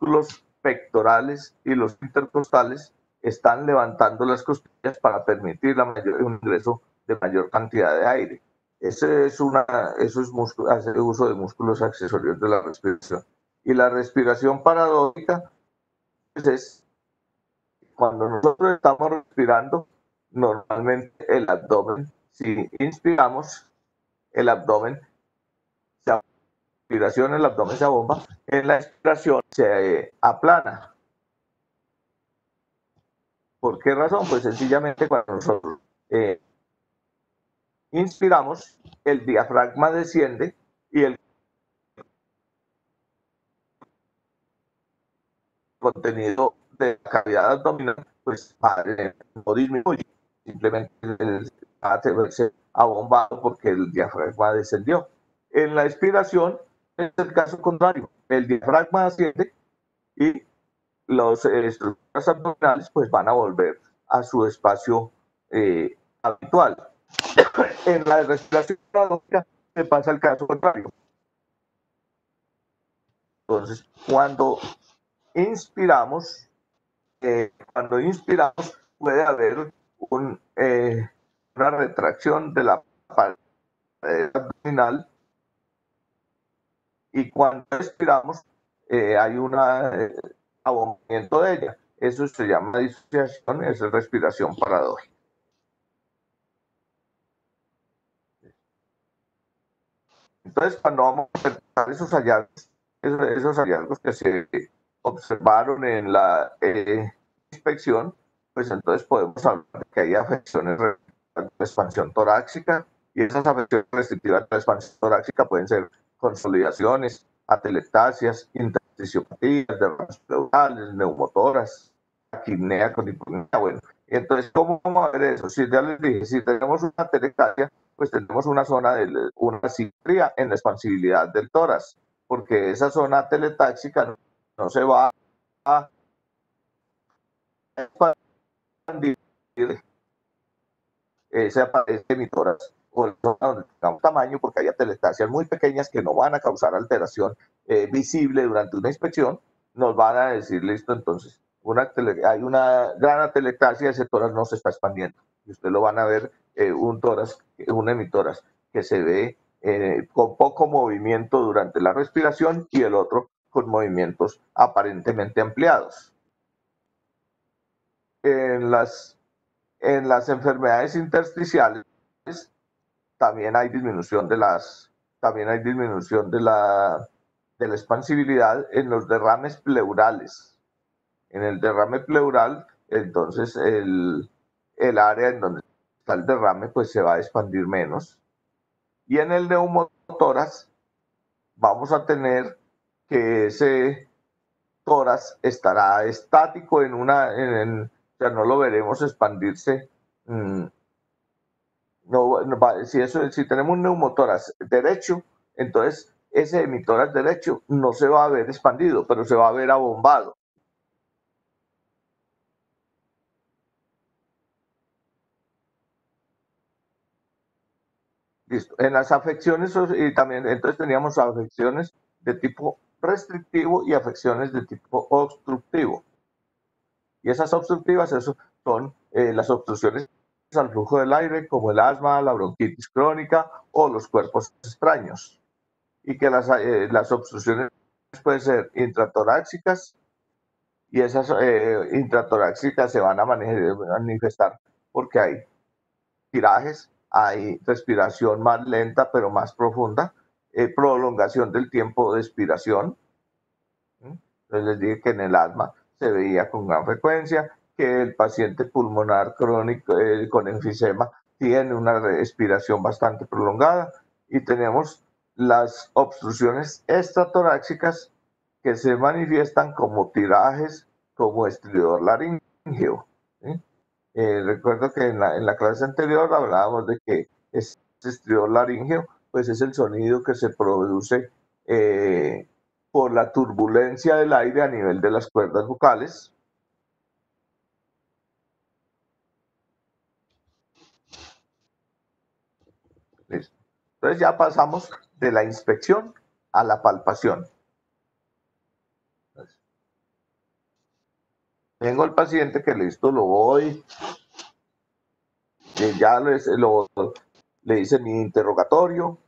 los pectorales y los intercostales están levantando las costillas para permitir un ingreso de mayor cantidad de aire. Hacer uso de músculos accesorios de la respiración. Y la respiración paradójica pues, es cuando nosotros estamos respirando, normalmente el abdomen, si inspiramos, el abdomen el abdomen se abomba, en la expiración se aplana. ¿Por qué razón? Pues sencillamente cuando nosotros inspiramos, el diafragma desciende y el contenido de la cavidad abdominal pues no disminuye, simplemente va a verse abombado porque el diafragma descendió. En la expiración es el caso contrario, el diafragma asciende y las estructuras abdominales pues van a volver a su espacio habitual. En la respiración paradójica se pasa el caso contrario. Entonces, cuando inspiramos puede haber una retracción de la pared abdominal y cuando expiramos hay un abombamiento de ella. Eso se llama disociación, es respiración paradójica. Entonces, cuando vamos a ver esos hallazgos que se observaron en la inspección, pues entonces podemos hablar de que hay afecciones de expansión torácica y esas afecciones restrictivas de la expansión torácica pueden ser consolidaciones, atelectasias, intersticiones, derrames pleurales, neumotoras, aquipnea con hipopnea. Bueno, entonces, ¿cómo vamos a ver eso? Si ya les dije, si tenemos una atelectasia, pues tenemos una zona de una asimetría en la expansibilidad del tórax, porque esa zona teletáxica no se va a expandir ese emitoras o donde tengamos tamaño, porque hay atelectasias muy pequeñas que no van a causar alteración visible durante una inspección, nos van a decir, listo, entonces, hay una gran atelectasia, ese tórax no se está expandiendo. Y usted lo van a ver, un emitoras que se ve con poco movimiento durante la respiración y el otro con movimientos aparentemente ampliados. En las enfermedades intersticiales también hay disminución de la expansibilidad en los derrames pleurales. En el derrame pleural, entonces el área en donde está el derrame pues se va a expandir menos. Y en el neumotórax vamos a tener que ese tórax estará estático o sea, no lo veremos expandirse. Si tenemos un neumotórax derecho, entonces ese emitórax derecho no se va a ver expandido, pero se va a ver abombado. Listo. En las afecciones, y también entonces teníamos afecciones de tipo restrictivo y afecciones de tipo obstructivo. Y esas obstructivas, eso son las obstrucciones al flujo del aire, como el asma, la bronquitis crónica o los cuerpos extraños. Y que las obstrucciones pueden ser intratoráxicas, y esas intratoráxicas se van a manifestar porque hay tirajes, hay respiración más lenta pero más profunda, prolongación del tiempo de expiración. Entonces les dije que en el asma se veía con gran frecuencia, que el paciente pulmonar crónico con enfisema tiene una respiración bastante prolongada, y tenemos las obstrucciones extratoráxicas que se manifiestan como tirajes, como estridor laríngeo. ¿Sí? Recuerdo que en la clase anterior hablábamos de que ese estridor laríngeo pues es el sonido que se produce por la turbulencia del aire a nivel de las cuerdas vocales. Listo. Entonces ya pasamos de la inspección a la palpación. Tengo el paciente que listo, lo voy, ya le hice mi interrogatorio,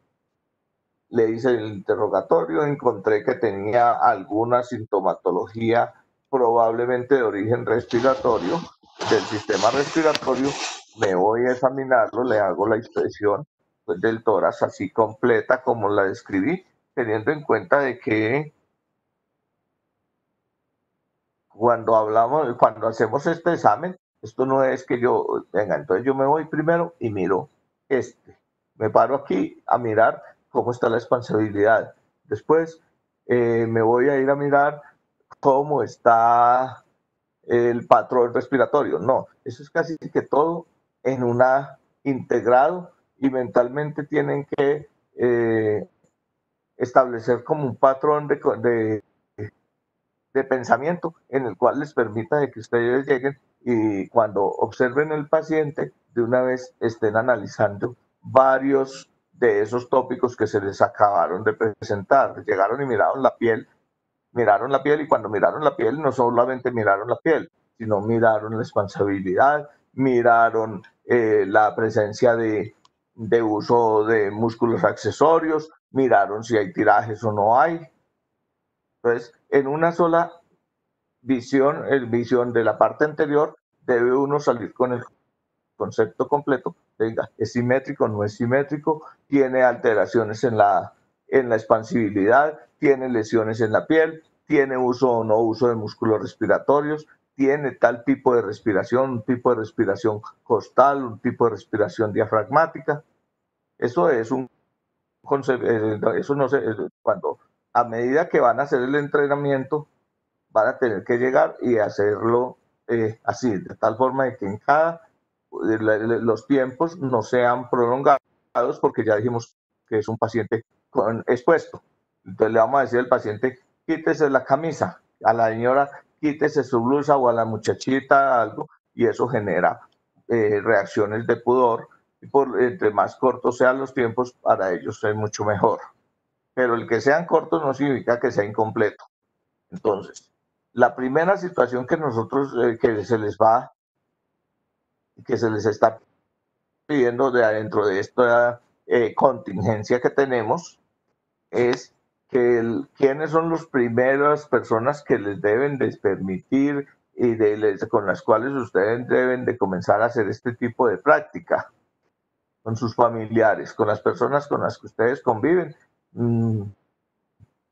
encontré que tenía alguna sintomatología probablemente de origen respiratorio, del sistema respiratorio. Me voy a examinarlo, le hago la inspección pues, del tórax así completa como la describí, teniendo en cuenta de que cuando hacemos este examen, esto no es que entonces yo me voy primero y miro me paro aquí a mirar cómo está la expansibilidad. Después me voy a ir a mirar cómo está el patrón respiratorio. No, eso es casi que todo en una integrado, y mentalmente tienen que establecer como un patrón de pensamiento en el cual les permita de que ustedes lleguen y cuando observen el paciente de una vez estén analizando varios de esos tópicos que se les acabaron de presentar. Llegaron y miraron la piel, y cuando miraron la piel no solamente miraron la piel, sino miraron la expansibilidad, miraron la presencia de uso de músculos accesorios, miraron si hay tirajes o no hay. Entonces, en una sola visión de la parte anterior, debe uno salir con el concepto completo. Venga, ¿es simétrico, no es simétrico? ¿Tiene alteraciones en la expansibilidad? ¿Tiene lesiones en la piel? ¿Tiene uso o no uso de músculos respiratorios? ¿Tiene tal tipo de respiración, un tipo de respiración costal, un tipo de respiración diafragmática? Eso es un concepto, eso no sé, cuando a medida que van a hacer el entrenamiento, van a tener que llegar y hacerlo así, de tal forma de que en los tiempos no sean prolongados, porque ya dijimos que es un paciente expuesto. Entonces le vamos a decir al paciente, quítese la camisa, a la señora quítese su blusa, o a la muchachita algo, y eso genera reacciones de pudor y entre más cortos sean los tiempos, para ellos es mucho mejor. Pero el que sean cortos no significa que sea incompleto. Entonces, la primera situación que nosotros, que se les está pidiendo dentro de esta contingencia que tenemos, es que quiénes son las primeras personas que les deben de permitir y con las cuales ustedes deben de comenzar a hacer este tipo de práctica, con sus familiares, con las personas con las que ustedes conviven.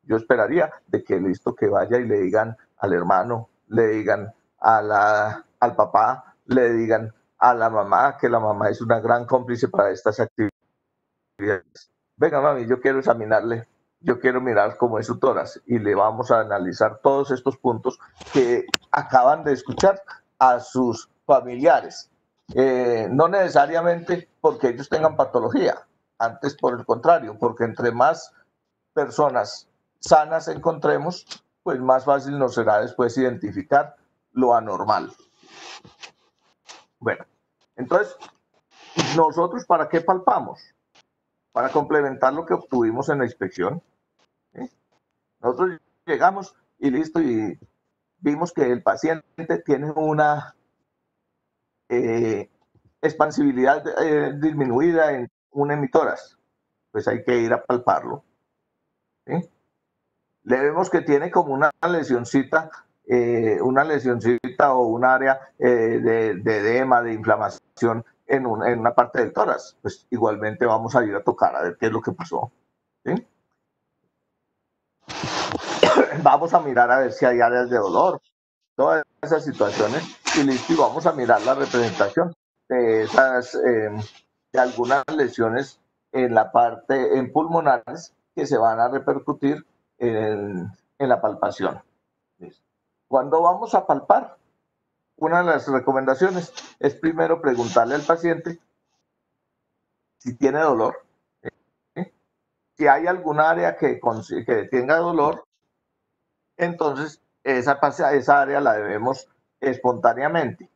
Yo esperaría de que listo, que vaya y le digan al hermano, le digan al papá, le digan a la mamá, que la mamá es una gran cómplice para estas actividades. Venga, mami, yo quiero examinarle, yo quiero mirar cómo es su tórax y le vamos a analizar todos estos puntos que acaban de escuchar a sus familiares. No necesariamente porque ellos tengan patología, antes por el contrario, porque entre más personas sanas encontremos, pues más fácil nos será después identificar lo anormal. Bueno, entonces, ¿nosotros para qué palpamos? Para complementar lo que obtuvimos en la inspección. Nosotros llegamos y listo, y vimos que el paciente tiene una expansibilidad disminuida en un emitórax. Pues hay que ir a palparlo. ¿Sí? Le vemos que tiene como una lesioncita o un área de edema, de inflamación en una parte del tórax. Pues igualmente vamos a ir a tocar a ver qué es lo que pasó. ¿Sí? Vamos a mirar a ver si hay áreas de dolor, todas esas situaciones, y listo, y vamos a mirar la representación de de algunas lesiones en pulmonares que se van a repercutir en la palpación. Cuando vamos a palpar, una de las recomendaciones es primero preguntarle al paciente si tiene dolor, ¿sí? Si hay algún área que tenga dolor, entonces esa área la debemos espontáneamente.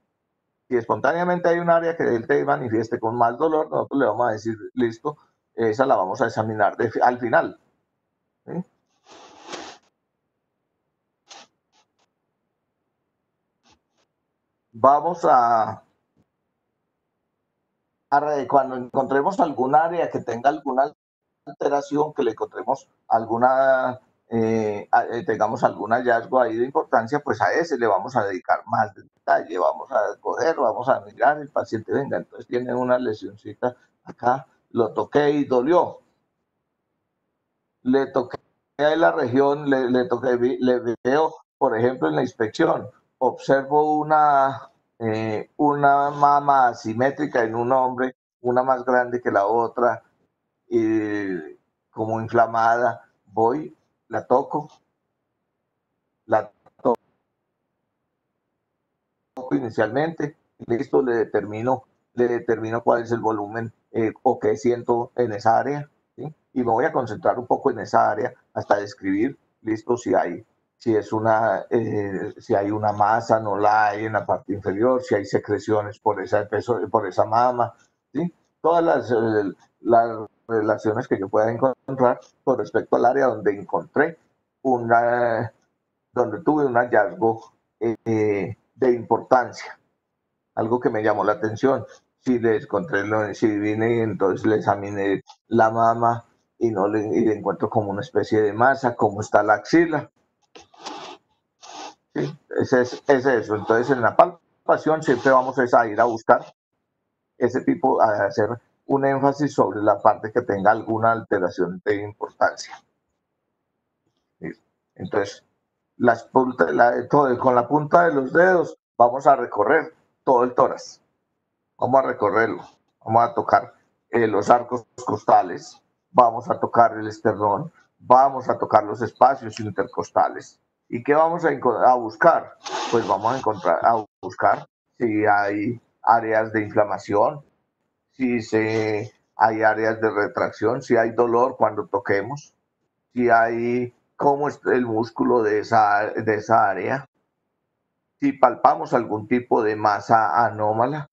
Si espontáneamente hay un área que él te manifieste con más dolor, nosotros le vamos a decir, listo, esa la vamos a examinar al final. ¿Sí? Vamos cuando encontremos algún área que tenga alguna alteración, que le encontremos tengamos algún hallazgo ahí de importancia, pues a ese le vamos a dedicar más detalle, vamos a coger, vamos a mirar, el paciente, venga, entonces tiene una lesioncita acá, lo toqué y dolió, le toqué en la región, le veo, por ejemplo, en la inspección, observo una mama asimétrica en un hombre, una más grande que la otra, como inflamada, voy, la toco inicialmente, listo, le determino cuál es el volumen o qué siento en esa área, ¿sí? Y me voy a concentrar un poco en esa área hasta describir, listo, si hay masa, no la hay en la parte inferior, si hay secreciones por esa mama, ¿sí? Todas las relaciones que yo pueda encontrar con respecto al área donde donde tuve un hallazgo de importancia, algo que me llamó la atención. Si le encontré, si vine y entonces le examiné la mama y le encuentro como una especie de masa, cómo está la axila. ¿Sí? Es eso. Entonces en la palpación siempre vamos a ir a buscar ese tipo, a hacer un énfasis sobre la parte que tenga alguna alteración de importancia. ¿Sí? Entonces, con la punta de los dedos vamos a recorrer todo el tórax. Vamos a recorrerlo. Vamos a tocar los arcos costales, vamos a tocar el esternón, vamos a tocar los espacios intercostales. ¿Y qué vamos a buscar? Pues vamos a buscar si hay áreas de inflamación, si hay áreas de retracción, si hay dolor cuando toquemos, si hay cómo es el músculo de esa área, si palpamos algún tipo de masa anómala,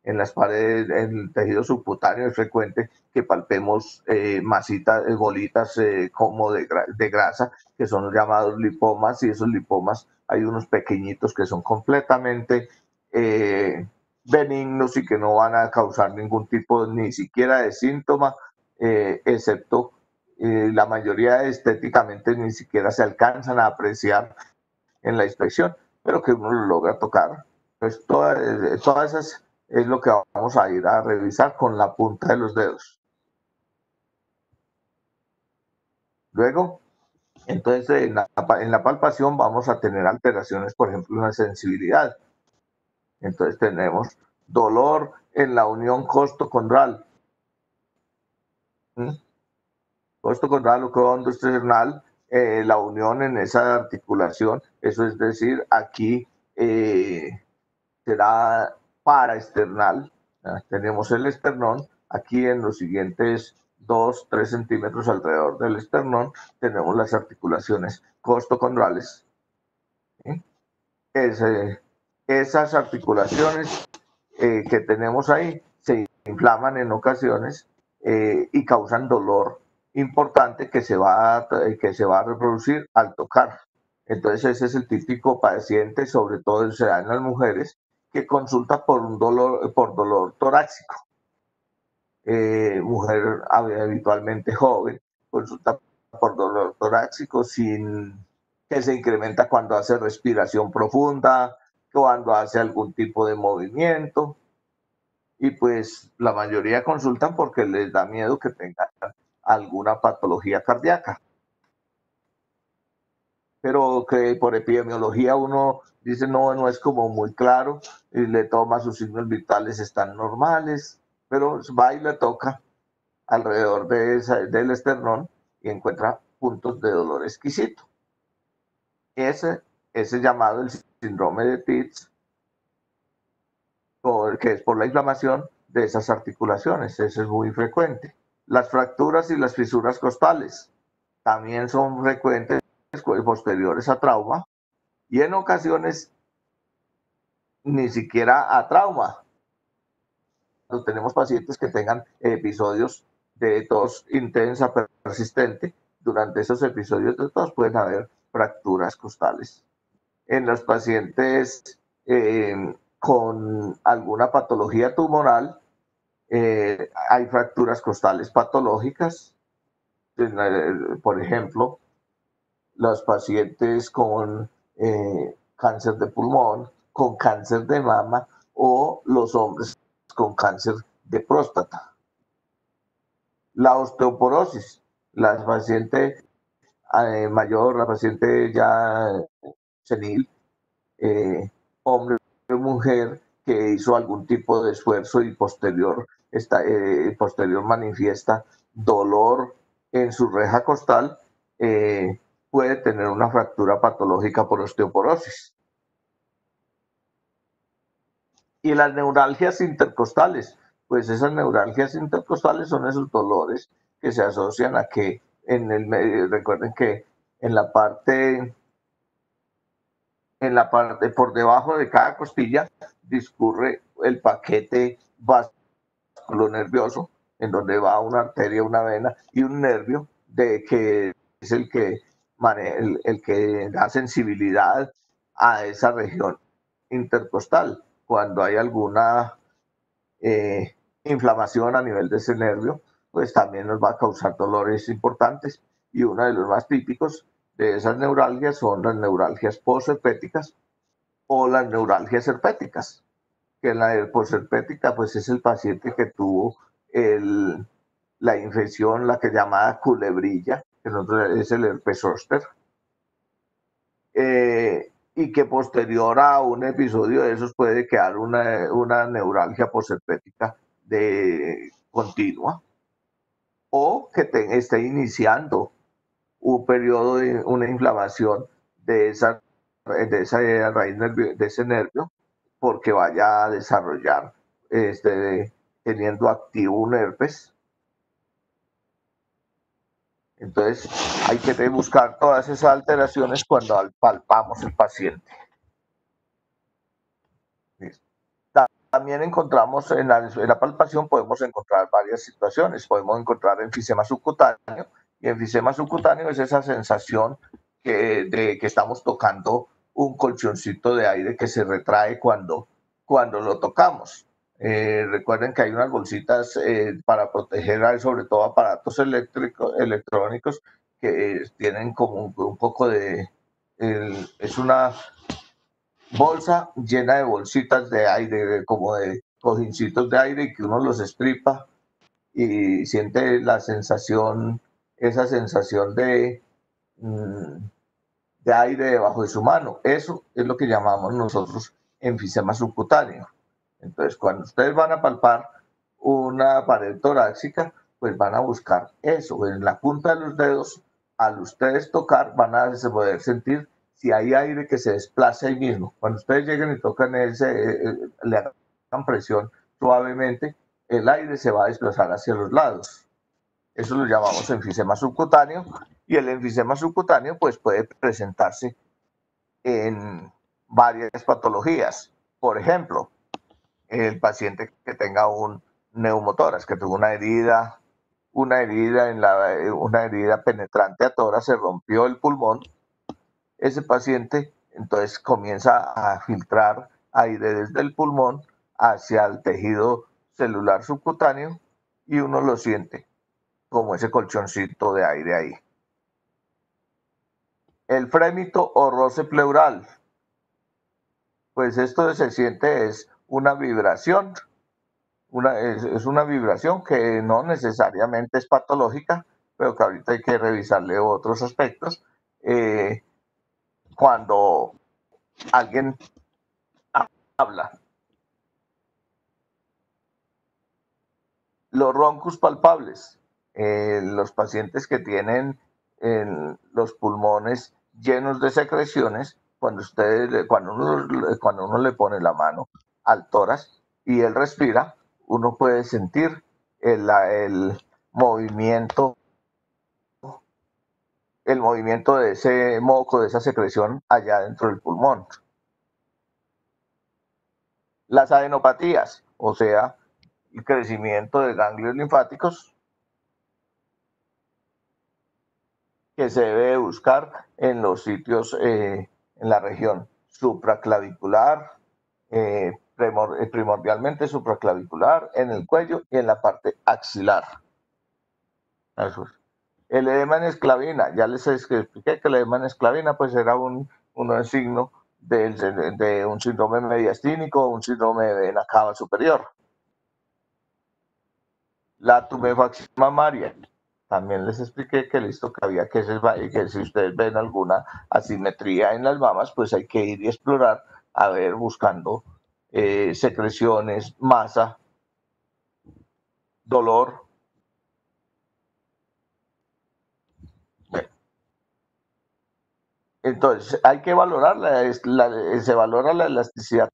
en las paredes, en el tejido subcutáneo es frecuente que palpemos masitas, bolitas como de grasa, que son los llamados lipomas, y esos lipomas hay unos pequeñitos que son completamente benignos y que no van a causar ningún tipo ni siquiera de síntoma, excepto la mayoría estéticamente ni siquiera se alcanzan a apreciar en la inspección, pero que uno lo logra tocar. Pues todas esas es lo que vamos a ir a revisar con la punta de los dedos. Luego, entonces en la palpación vamos a tener alteraciones, por ejemplo, en la sensibilidad. Entonces tenemos dolor en la unión costocondral. Costocondral o codoesternal, la unión en esa articulación, eso es decir, aquí será paraesternal. Tenemos el esternón, aquí en los siguientes 2-3 centímetros alrededor del esternón tenemos las articulaciones costocondrales. Esas articulaciones que tenemos ahí se inflaman en ocasiones y causan dolor importante que se va a reproducir al tocar. Entonces ese es el típico paciente, sobre todo se da en las mujeres, que consulta por dolor torácico. Mujer habitualmente joven, consulta por dolor torácico que se incrementa cuando hace respiración profunda, cuando hace algún tipo de movimiento. Y pues la mayoría consultan porque les da miedo que tengan alguna patología cardíaca. Pero que por epidemiología uno dice no es como muy claro, y le toma sus signos vitales, están normales, pero va y le toca alrededor del esternón y encuentra puntos de dolor exquisito. Ese llamado el síndrome de Tietz, que es por la inflamación de esas articulaciones, eso es muy frecuente. Las fracturas y las fisuras costales también son frecuentes posteriores a trauma, y en ocasiones ni siquiera a trauma. Tenemos pacientes que tengan episodios de tos intensa, persistente. Durante esos episodios de tos pueden haber fracturas costales. En los pacientes con alguna patología tumoral, hay fracturas costales patológicas. Por ejemplo, los pacientes con cáncer de pulmón, con cáncer de mama, o los hombres con cáncer de próstata. La osteoporosis, la paciente mayor, la paciente ya senil, hombre o mujer que hizo algún tipo de esfuerzo y posterior manifiesta dolor en su reja costal, puede tener una fractura patológica por osteoporosis. Y las neuralgias intercostales, pues esas neuralgias intercostales son esos dolores que se asocian a que en el medio, recuerden que en la parte por debajo de cada costilla discurre el paquete vasculonervioso, en donde va una arteria, una vena y un nervio, que es el que da sensibilidad a esa región intercostal. Cuando hay alguna inflamación a nivel de ese nervio, pues también nos va a causar dolores importantes. Y uno de los más típicos de esas neuralgias son las neuralgias posherpéticas o las neuralgias herpéticas. Que la posherpética pues es el paciente que tuvo la infección, la que llamada culebrilla, que es el herpes zóster, y que posterior a un episodio de esos puede quedar una neuralgia posherpética continua, o que esté iniciando un periodo de una inflamación de esa raíz de ese nervio, porque vaya a desarrollar, teniendo activo un herpes. Entonces hay que buscar todas esas alteraciones cuando palpamos el paciente. También encontramos en la palpación, podemos encontrar varias situaciones. Podemos encontrar enfisema subcutáneo, y enfisema subcutáneo es esa sensación de que estamos tocando un colchoncito de aire que se retrae cuando lo tocamos. Recuerden que hay unas bolsitas para proteger sobre todo aparatos electrónicos que tienen como un poco de... es una bolsa llena de bolsitas de aire, como de cojincitos de aire, y que uno los estripa y siente la sensación, esa sensación de aire debajo de su mano. Eso es lo que llamamos nosotros enfisema subcutáneo. Entonces, cuando ustedes van a palpar una pared torácica, pues van a buscar eso. En la punta de los dedos, al ustedes tocar, van a poder sentir si hay aire que se desplace ahí mismo. Cuando ustedes lleguen y tocan le hagan presión suavemente, el aire se va a desplazar hacia los lados. Eso lo llamamos enfisema subcutáneo, y el enfisema subcutáneo pues puede presentarse en varias patologías. Por ejemplo, el paciente que tenga un neumotórax, que tuvo una herida una herida penetrante a tórax, se rompió el pulmón, ese paciente entonces comienza a filtrar aire desde el pulmón hacia el tejido celular subcutáneo, y uno lo siente como ese colchoncito de aire ahí. El frémito o roce pleural, pues esto se siente, es una vibración, es una vibración que no necesariamente es patológica, pero que ahorita hay que revisarle otros aspectos. Cuando alguien habla. Los roncus palpables, los pacientes que tienen los pulmones llenos de secreciones, cuando uno le pone la mano al tórax y él respira, uno puede sentir el movimiento de ese moco, de esa secreción allá dentro del pulmón. Las adenopatías, o sea, el crecimiento de ganglios linfáticos, que se debe buscar en los sitios, en la región supraclavicular, primordialmente supraclavicular, en el cuello y en la parte axilar. Eso es. El edema en esclavina, ya les expliqué que el edema en esclavina pues era un signo de un síndrome mediastínico o un síndrome de vena cava superior. La tumefaxia mamaria, también les expliqué que listo, que había que si ustedes ven alguna asimetría en las mamas, pues hay que ir y explorar, a ver, buscando secreciones, masa, dolor. Entonces, hay que valorar, se valora la elasticidad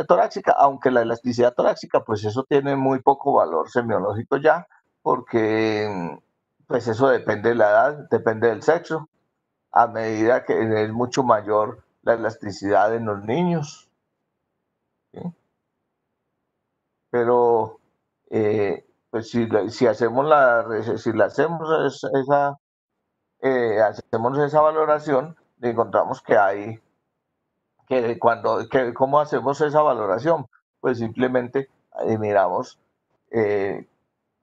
torácica, aunque la elasticidad torácica, pues eso tiene muy poco valor semiológico ya, porque pues eso depende de la edad, depende del sexo, a medida que es mucho mayor la elasticidad en los niños. ¿Sí? Pero pues si hacemos hacemos esa valoración, encontramos que hay ¿cómo hacemos esa valoración? Pues simplemente miramos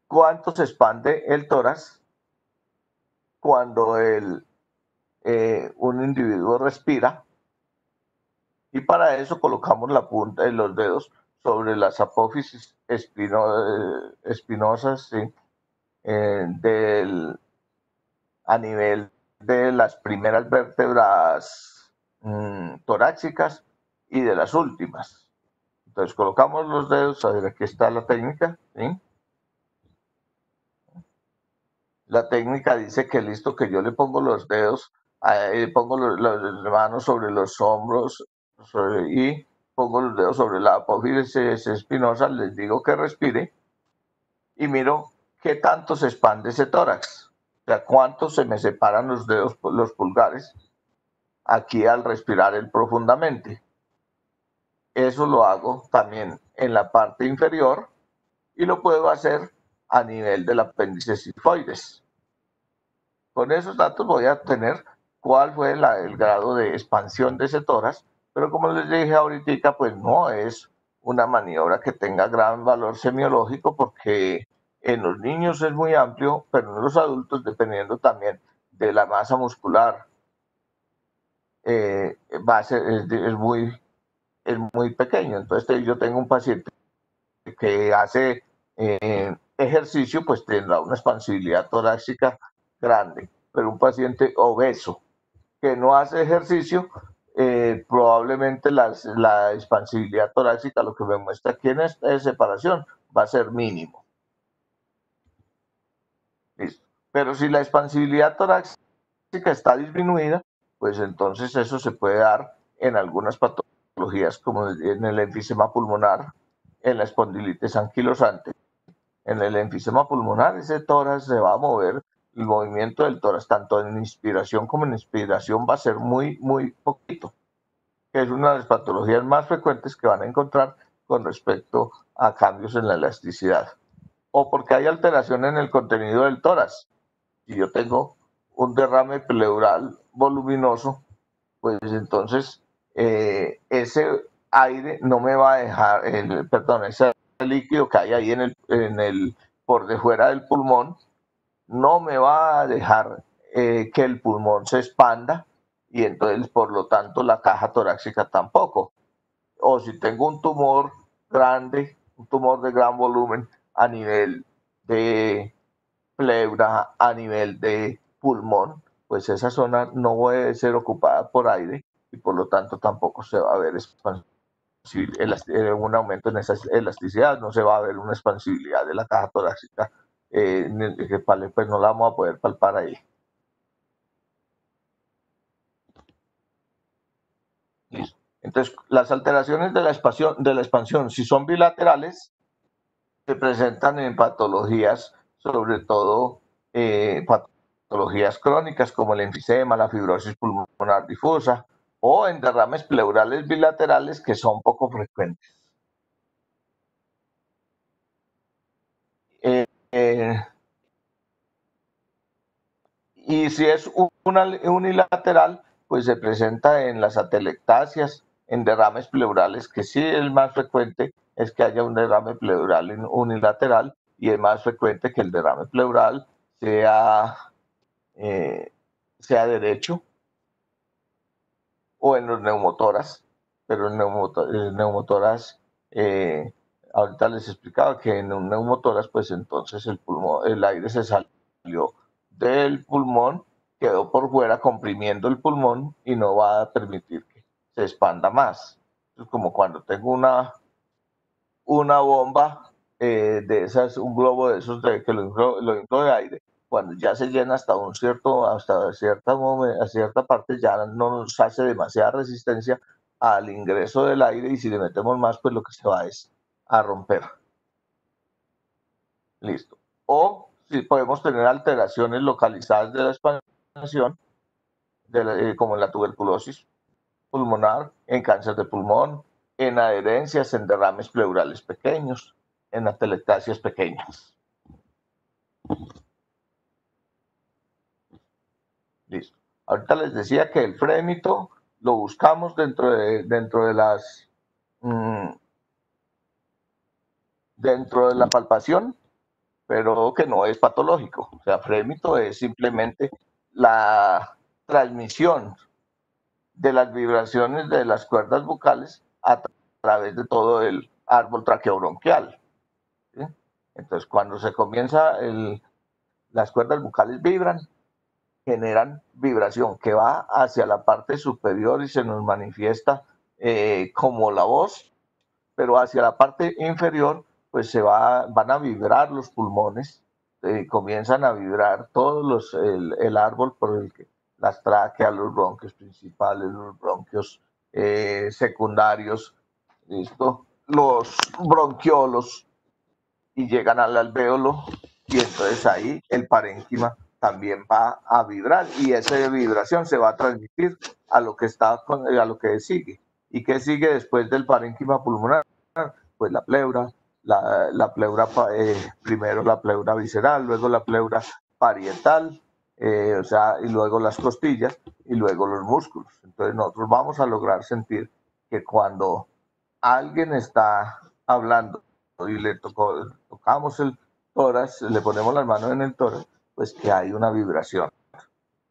cuánto se expande el tórax cuando un individuo respira, y para eso colocamos la punta de los dedos sobre las apófisis espinosas, ¿sí? A nivel de las primeras vértebras torácicas y de las últimas. Entonces colocamos los dedos, a ver, aquí está la técnica, ¿sí? La técnica dice que listo, que yo le pongo los dedos, pongo las manos sobre los hombros y pongo los dedos sobre la apófisis espinosa, les digo que respire y miro qué tanto se expande ese tórax, o sea, cuánto se me separan los dedos, los pulgares, aquí al respirar él profundamente. Eso lo hago también en la parte inferior y lo puedo hacer a nivel del apéndice sifoides. Con esos datos voy a tener cuál fue el grado de expansión de ese tórax, pero como les dije ahorita, pues no es una maniobra que tenga gran valor semiológico porque en los niños es muy amplio, pero en los adultos, dependiendo también de la masa muscular, va a ser, es muy pequeño. Entonces yo tengo un paciente que hace ejercicio, pues tendrá una expansibilidad torácica grande, pero un paciente obeso que no hace ejercicio, probablemente la expansibilidad torácica, lo que me muestra aquí en esta separación, va a ser mínimo. ¿Listo? Pero si la expansibilidad torácica está disminuida, pues entonces eso se puede dar en algunas patologías como en el enfisema pulmonar, en la espondilitis anquilosante. En el enfisema pulmonar ese tórax se va a mover, el movimiento del tórax tanto en inspiración como en expiración va a ser muy poquito, que es una de las patologías más frecuentes que van a encontrar con respecto a cambios en la elasticidad, o porque hay alteración en el contenido del tórax. Si yo tengo un derrame pleural voluminoso, pues entonces ese aire no me va a dejar, ese líquido que hay ahí por de fuera del pulmón, no me va a dejar que el pulmón se expanda y entonces por lo tanto la caja torácica tampoco. O si tengo un tumor grande, un tumor de gran volumen a nivel de pleura, a nivel de pulmón, pues esa zona no puede ser ocupada por aire y por lo tanto tampoco se va a ver un aumento en esa elasticidad, no se va a ver una expansibilidad de la caja torácica, que pues no la vamos a poder palpar ahí. Listo. Entonces, las alteraciones de la expansión, si son bilaterales, se presentan en patologías, sobre todo patologías crónicas como el enfisema, la fibrosis pulmonar difusa, o en derrames pleurales bilaterales que son poco frecuentes. Y si es unilateral, pues se presenta en las atelectasias, en derrames pleurales, que sí es más frecuente es que haya un derrame pleural unilateral y es más frecuente que el derrame pleural sea derecho, o en los neumotoras, pero el neumotoras, ahorita les explicaba que en un neumotoras, pues entonces el aire se salió del pulmón, quedó por fuera comprimiendo el pulmón y no va a permitir que se expanda más. Es como cuando tengo una bomba de esas, un globo de esos que lo inflo de aire, cuando ya se llena hasta cierta parte, ya no nos hace demasiada resistencia al ingreso del aire y si le metemos más, pues lo que se va es a romper. Listo. O si podemos tener alteraciones localizadas de la expansión, como en la tuberculosis pulmonar, en cáncer de pulmón, en adherencias, en derrames pleurales pequeños, en atelectasias pequeñas. Listo. Ahorita les decía que el frémito lo buscamos dentro de la palpación, pero que no es patológico. O sea, frémito es simplemente la transmisión de las vibraciones de las cuerdas vocales a través de todo el árbol traqueobronquial. ¿Sí? Entonces, cuando se comienza, las cuerdas vocales vibran, generan vibración que va hacia la parte superior y se nos manifiesta como la voz, pero hacia la parte inferior, pues van a vibrar los pulmones, comienzan a vibrar el árbol por el que las tráqueas, los bronquios principales, los bronquios secundarios, ¿listo? Los bronquiolos, y llegan al alvéolo y entonces ahí el parénquima también va a vibrar y esa vibración se va a transmitir a lo que sigue ¿Y qué sigue después del parénquima pulmonar? Pues la pleura, la pleura, primero la pleura visceral, luego la pleura parietal, o sea, y luego las costillas y luego los músculos. Entonces nosotros vamos a lograr sentir que cuando alguien está hablando y le tocamos el tórax, le ponemos las manos en el tórax, pues que hay una vibración.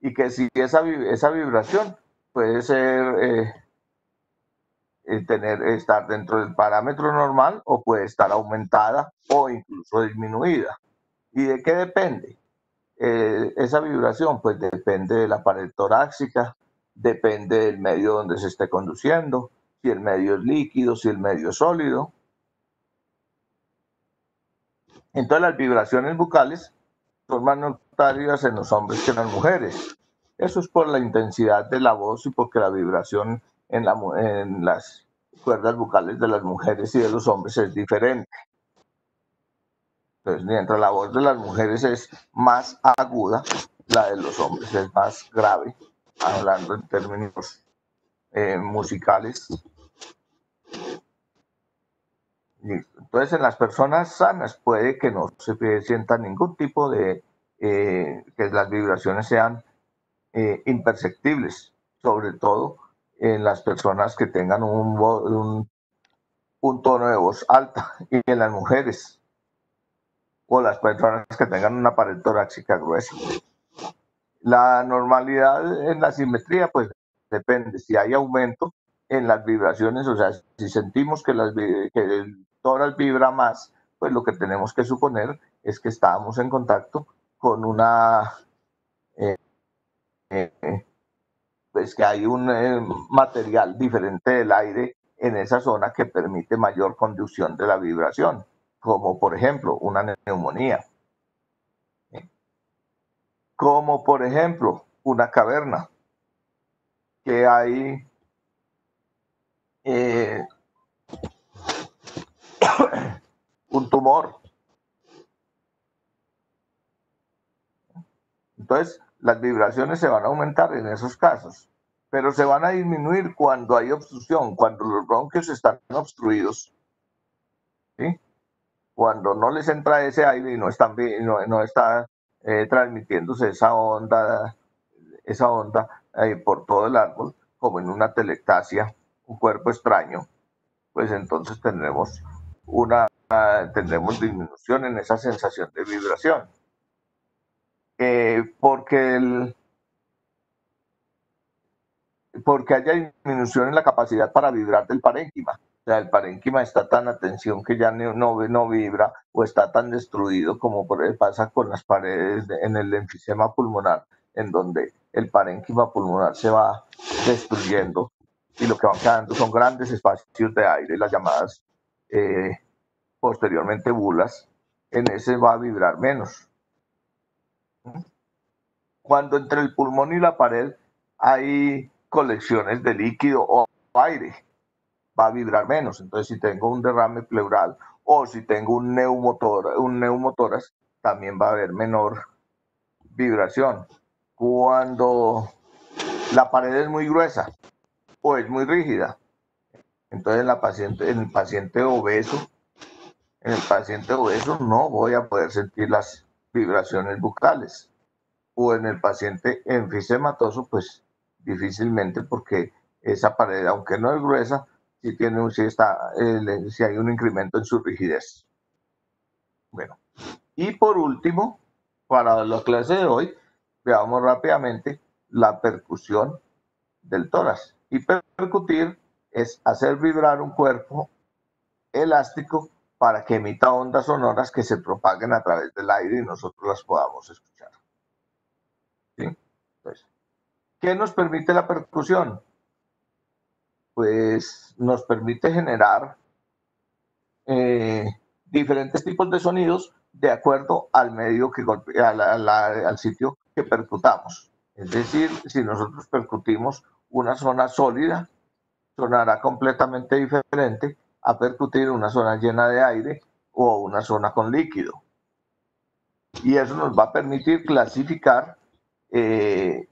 Y que si esa vibración puede ser estar dentro del parámetro normal o puede estar aumentada o incluso disminuida. ¿Y de qué depende? Esa vibración pues depende de la pared torácica, depende del medio donde se esté conduciendo, si el medio es líquido, si el medio es sólido. Entonces las vibraciones bucales son más notorias en los hombres que en las mujeres. Eso es por la intensidad de la voz y porque la vibración en las cuerdas bucales de las mujeres y de los hombres es diferente. Entonces, mientras la voz de las mujeres es más aguda, la de los hombres es más grave, hablando en términos musicales. Entonces, en las personas sanas puede que no se sienta ningún tipo de, que las vibraciones sean imperceptibles, sobre todo en las personas que tengan un tono de voz alta y en las mujeres o las personas que tengan una pared torácica gruesa. La normalidad en la simetría, pues depende. Si hay aumento en las vibraciones, o sea, si sentimos que el tórax vibra más, pues lo que tenemos que suponer es que estábamos en contacto con una, pues que hay un material diferente del aire en esa zona que permite mayor conducción de la vibración, como por ejemplo una neumonía, como por ejemplo una caverna, que hay un tumor. Entonces, las vibraciones se van a aumentar en esos casos, pero se van a disminuir cuando hay obstrucción, cuando los bronquios están obstruidos, ¿sí? Cuando no les entra ese aire y no está transmitiéndose esa onda por todo el árbol, como en una telectasia, un cuerpo extraño, pues entonces tendremos disminución en esa sensación de vibración. Porque haya disminución en la capacidad para vibrar del parénquima. O sea, el parénquima está tan a tensión que ya no vibra o está tan destruido como pasa con las paredes en el enfisema pulmonar, en donde el parénquima pulmonar se va destruyendo y lo que van quedando son grandes espacios de aire, las llamadas posteriormente bulas. En ese va a vibrar menos. Cuando entre el pulmón y la pared hay colecciones de líquido o aire, va a vibrar menos. Entonces, si tengo un derrame pleural o si tengo un neumotórax, también va a haber menor vibración. Cuando la pared es muy gruesa o es muy rígida, entonces en el paciente obeso no voy a poder sentir las vibraciones bucales. O en el paciente enfisematoso, pues difícilmente, porque esa pared, aunque no es gruesa, sí hay un incremento en su rigidez. Bueno, y por último, para la clase de hoy, veamos rápidamente la percusión del tórax. Y percutir es hacer vibrar un cuerpo elástico para que emita ondas sonoras que se propaguen a través del aire y nosotros las podamos escuchar. ¿Sí? Entonces, ¿qué nos permite la percusión? Pues nos permite generar diferentes tipos de sonidos de acuerdo al medio al sitio que percutamos. Es decir, si nosotros percutimos una zona sólida, sonará completamente diferente a percutir una zona llena de aire o una zona con líquido. Y eso nos va a permitir clasificar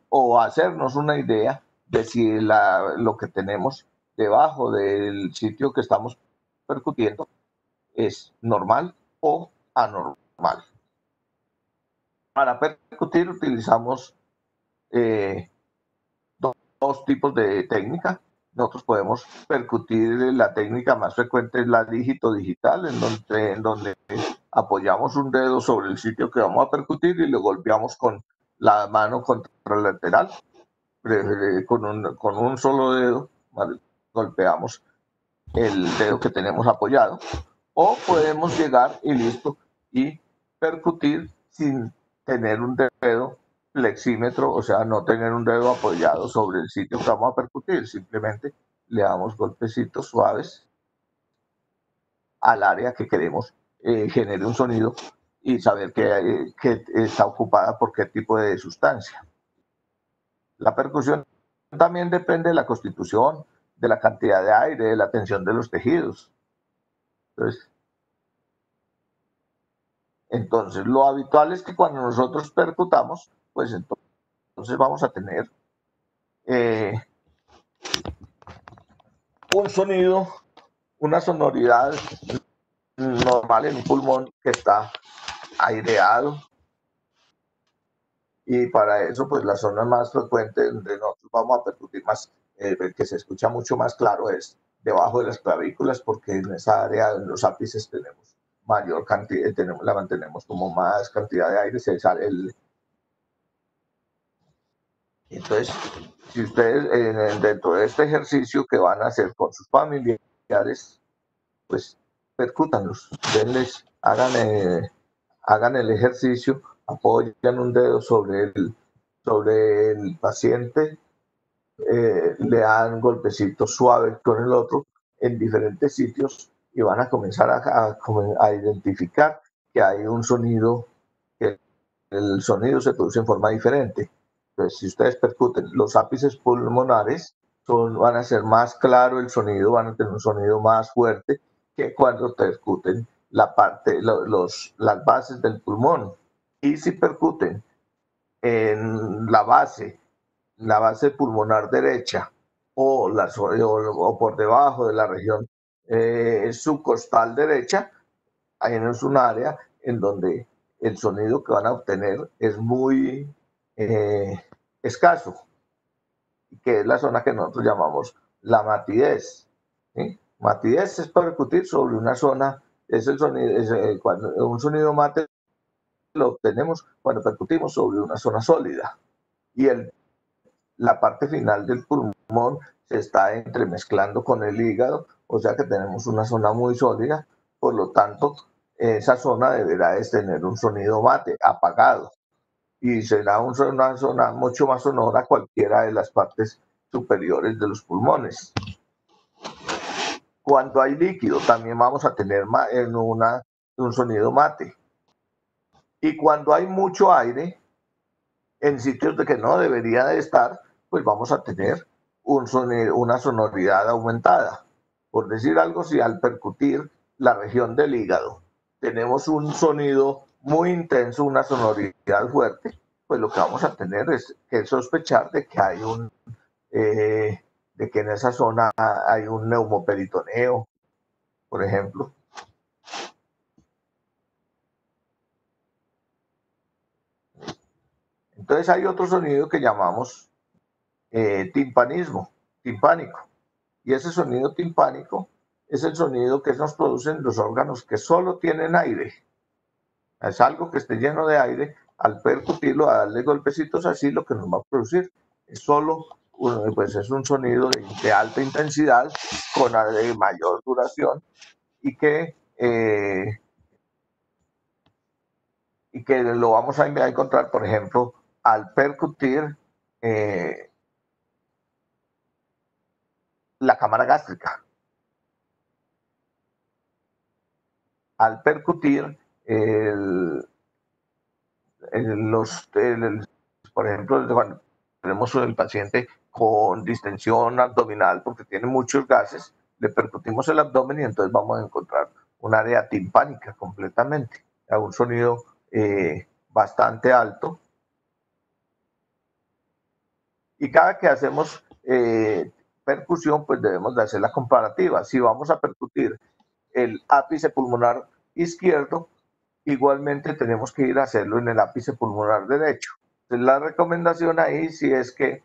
o hacernos una idea de si lo que tenemos debajo del sitio que estamos percutiendo es normal o anormal. Para percutir utilizamos dos tipos de técnica. Nosotros podemos percutir, la técnica más frecuente es la dígito digital, en donde apoyamos un dedo sobre el sitio que vamos a percutir y lo golpeamos con la mano contralateral. Con un solo dedo, ¿vale? Golpeamos el dedo que tenemos apoyado. O podemos llegar y listo, y percutir sin tener un dedo flexímetro, o sea, no tener un dedo apoyado sobre el sitio que vamos a percutir, simplemente le damos golpecitos suaves al área que queremos genere un sonido y saber que está ocupada por qué tipo de sustancia. La percusión también depende de la constitución, de la cantidad de aire, de la tensión de los tejidos. Entonces, lo habitual es que cuando nosotros percutamos, pues entonces vamos a tener un sonido, una sonoridad normal en un pulmón que está aireado, y para eso pues la zona más frecuente donde nosotros vamos a percutir más, que se escucha mucho más claro, es debajo de las clavículas, porque en esa área, en los ápices, tenemos mayor cantidad, la mantenemos como más cantidad de aire, se sale Entonces, si ustedes dentro de este ejercicio que van a hacer con sus familiares, pues percútanlos, denles, hagan el ejercicio, apoyan un dedo sobre el paciente, le dan golpecitos suaves con el otro en diferentes sitios y van a comenzar a identificar que hay un sonido, que el sonido se produce en forma diferente. Entonces, si ustedes percuten los ápices pulmonares, van a ser más claro el sonido, van a tener un sonido más fuerte que cuando percuten las bases del pulmón. Y si percuten en la base pulmonar derecha o por debajo de la región subcostal derecha, ahí es un área en donde el sonido que van a obtener es muy escaso, que es la zona que nosotros llamamos la matidez. ¿Sí? Matidez es percutir sobre una zona, es el sonido, cuando un sonido mate lo obtenemos cuando percutimos sobre una zona sólida. Y la parte final del pulmón se está entremezclando con el hígado, o sea que tenemos una zona muy sólida, por lo tanto, esa zona deberá tener un sonido mate, apagado, y será una zona mucho más sonora cualquiera de las partes superiores de los pulmones. Cuando hay líquido, también vamos a tener un sonido mate. Y cuando hay mucho aire, en sitios de que no debería de estar, pues vamos a tener una sonoridad aumentada. Por decir algo, si al percutir la región del hígado tenemos un sonido muy intenso, una sonoridad fuerte, pues lo que vamos a tener es que sospechar de que hay de que en esa zona hay un neumoperitoneo, por ejemplo. Entonces hay otro sonido que llamamos timpánico. Y ese sonido timpánico es el sonido que nos producen los órganos que solo tienen aire. Es algo que esté lleno de aire, al percutirlo, a darle golpecitos así, lo que nos va a producir es solo, pues es un sonido de alta intensidad, de mayor duración, y que lo vamos a encontrar, por ejemplo, al percutir la cámara gástrica. Al percutir por ejemplo, cuando tenemos el paciente con distensión abdominal porque tiene muchos gases, le percutimos el abdomen y entonces vamos a encontrar un área timpánica completamente, a un sonido bastante alto. Y cada que hacemos percusión, pues debemos de hacer la comparativa. Si vamos a percutir el ápice pulmonar izquierdo, igualmente tenemos que ir a hacerlo en el ápice pulmonar derecho. Entonces, la recomendación ahí sí es que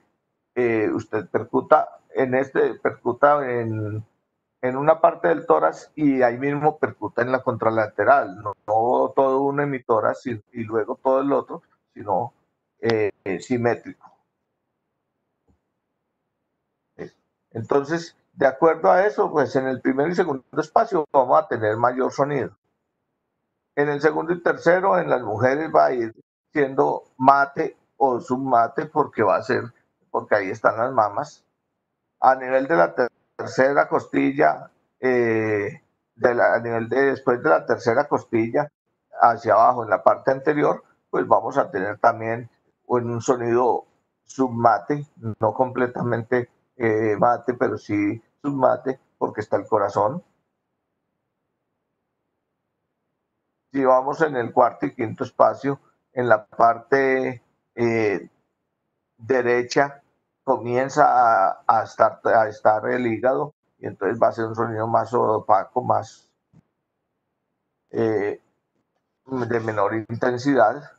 usted percuta en una parte del tórax y ahí mismo percuta en la contralateral, no todo un hemitórax y luego todo el otro, sino simétrico. Entonces, de acuerdo a eso, pues en el primer y segundo espacio vamos a tener mayor sonido. En el segundo y tercero, en las mujeres va a ir siendo mate o submate porque ahí están las mamas. A nivel de la tercera costilla, después de la tercera costilla hacia abajo en la parte anterior, pues vamos a tener también un sonido submate, no completamente mate, pero sí submate porque está el corazón. Si vamos en el cuarto y quinto espacio, en la parte derecha comienza a estar el hígado y entonces va a ser un sonido más opaco, más de menor intensidad.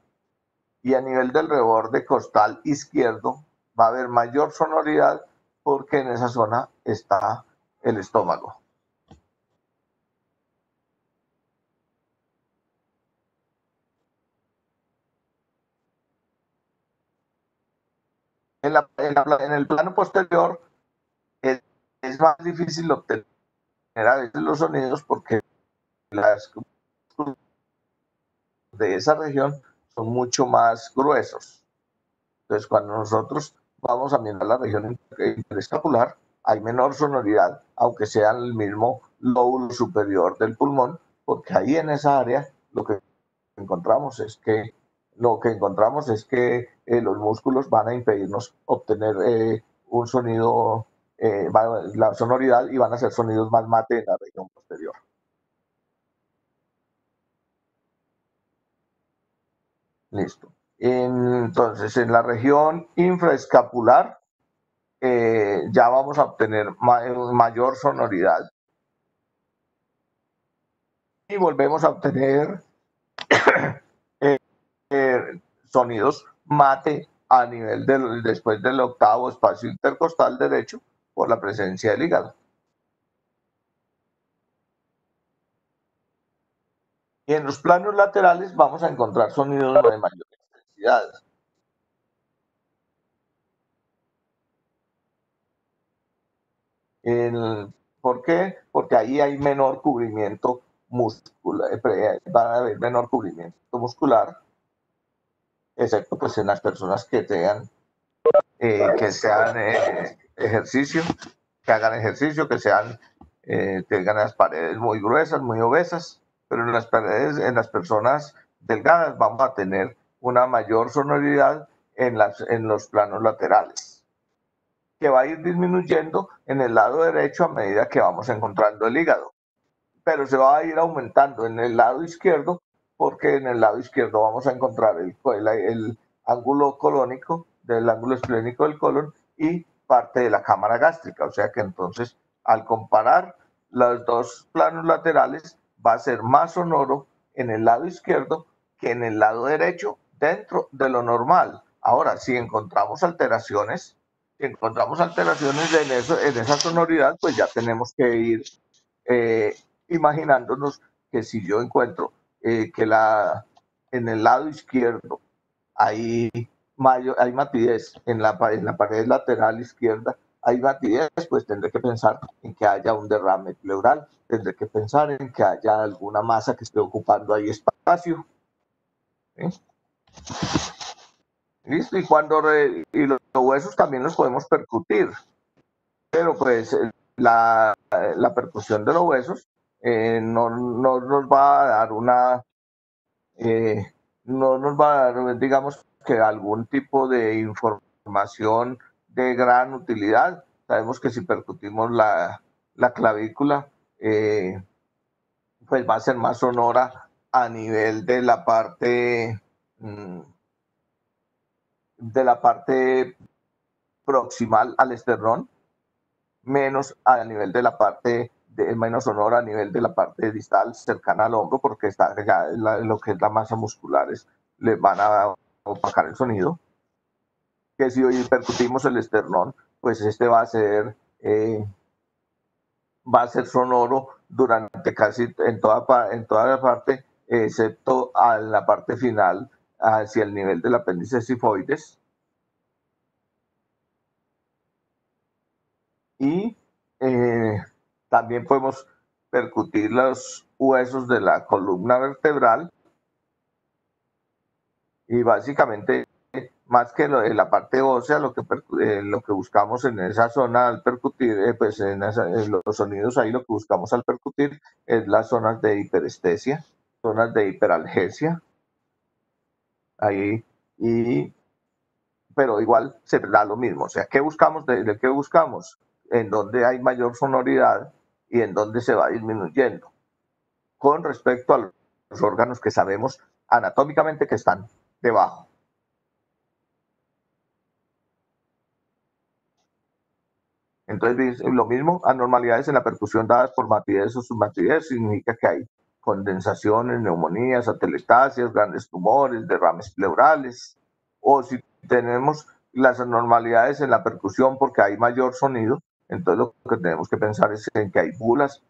Y a nivel del reborde costal izquierdo va a haber mayor sonoridad porque en esa zona está el estómago. En el plano posterior es más difícil obtener a veces los sonidos porque las de esa región son mucho más gruesos. Entonces, cuando nosotros vamos a mirar la región interescapular, hay menor sonoridad, aunque sea el mismo lóbulo superior del pulmón, porque ahí en esa área lo que encontramos es que los músculos van a impedirnos obtener un sonido, la sonoridad, y van a ser sonidos más mate en la región posterior. Listo. Entonces, en la región infraescapular ya vamos a obtener mayor sonoridad. Y volvemos a obtener sonidos mate a nivel después del octavo espacio intercostal derecho por la presencia del hígado. Y en los planos laterales vamos a encontrar sonidos de mayor intensidad. ¿Por qué? Porque ahí hay menor cubrimiento muscular, va a haber menor cubrimiento muscular, excepto pues en las personas que tengan que sean ejercicio, que hagan ejercicio, tengan las paredes muy gruesas, muy obesas, pero en las paredes, en las personas delgadas vamos a tener una mayor sonoridad en los planos laterales, que va a ir disminuyendo en el lado derecho a medida que vamos encontrando el hígado, pero se va a ir aumentando en el lado izquierdo, porque en el lado izquierdo vamos a encontrar el ángulo colónico del ángulo esplénico del colon y parte de la cámara gástrica. O sea que entonces, al comparar los dos planos laterales, va a ser más sonoro en el lado izquierdo que en el lado derecho, dentro de lo normal. Ahora, si encontramos alteraciones en esa sonoridad, pues ya tenemos que ir imaginándonos que si yo encuentro que en el lado izquierdo hay matidez, en la pared lateral izquierda hay matidez, pues tendré que pensar en que haya un derrame pleural, tendré que pensar en que haya alguna masa que esté ocupando ahí espacio. ¿Sí? ¿Listo? Y los huesos también los podemos percutir, pero pues la percusión de los huesos no nos va a dar no nos va a dar, digamos, que algún tipo de información de gran utilidad. Sabemos que si percutimos la clavícula, pues va a ser más sonora a nivel de la parte proximal al esternón, menos a nivel de la parte, menos sonoro a nivel de la parte distal cercana al hombro, porque está ya lo que es la masa muscular, les van a opacar el sonido. Que si hoy percutimos el esternón, pues este va a ser sonoro durante casi en toda la parte, excepto a la parte final, hacia el nivel del apéndice sifoides. Y también podemos percutir los huesos de la columna vertebral, y básicamente, más que en la parte ósea, lo que buscamos en esa zona al percutir, pues en los sonidos ahí, lo que buscamos al percutir es las zonas de hiperestesia, zonas de hiperalgesia, ahí, pero igual se da lo mismo. O sea, ¿qué buscamos? ¿De qué buscamos? En donde hay mayor sonoridad y en donde se va disminuyendo, con respecto a los órganos que sabemos anatómicamente que están debajo. Entonces, lo mismo, anormalidades en la percusión dadas por matidez o submatidez, significa que hay condensaciones, neumonías, atelectasias, grandes tumores, derrames pleurales, o si tenemos las anormalidades en la percusión porque hay mayor sonido, entonces lo que tenemos que pensar es en que hay bulas,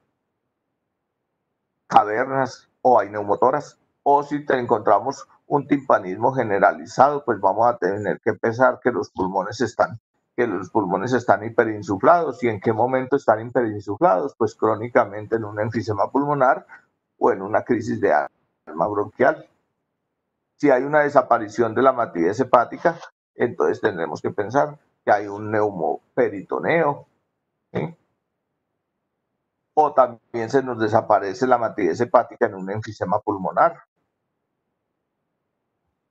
cavernas o hay neumotoras, o si encontramos un timpanismo generalizado, pues vamos a tener que pensar que los pulmones están hiperinsuflados. ¿Y en qué momento están hiperinsuflados? Pues crónicamente en un enfisema pulmonar o en una crisis de asma bronquial. Si hay una desaparición de la matidez hepática, entonces tendremos que pensar que hay un neumoperitoneo, ¿sí? O también se nos desaparece la matidez hepática en un enfisema pulmonar.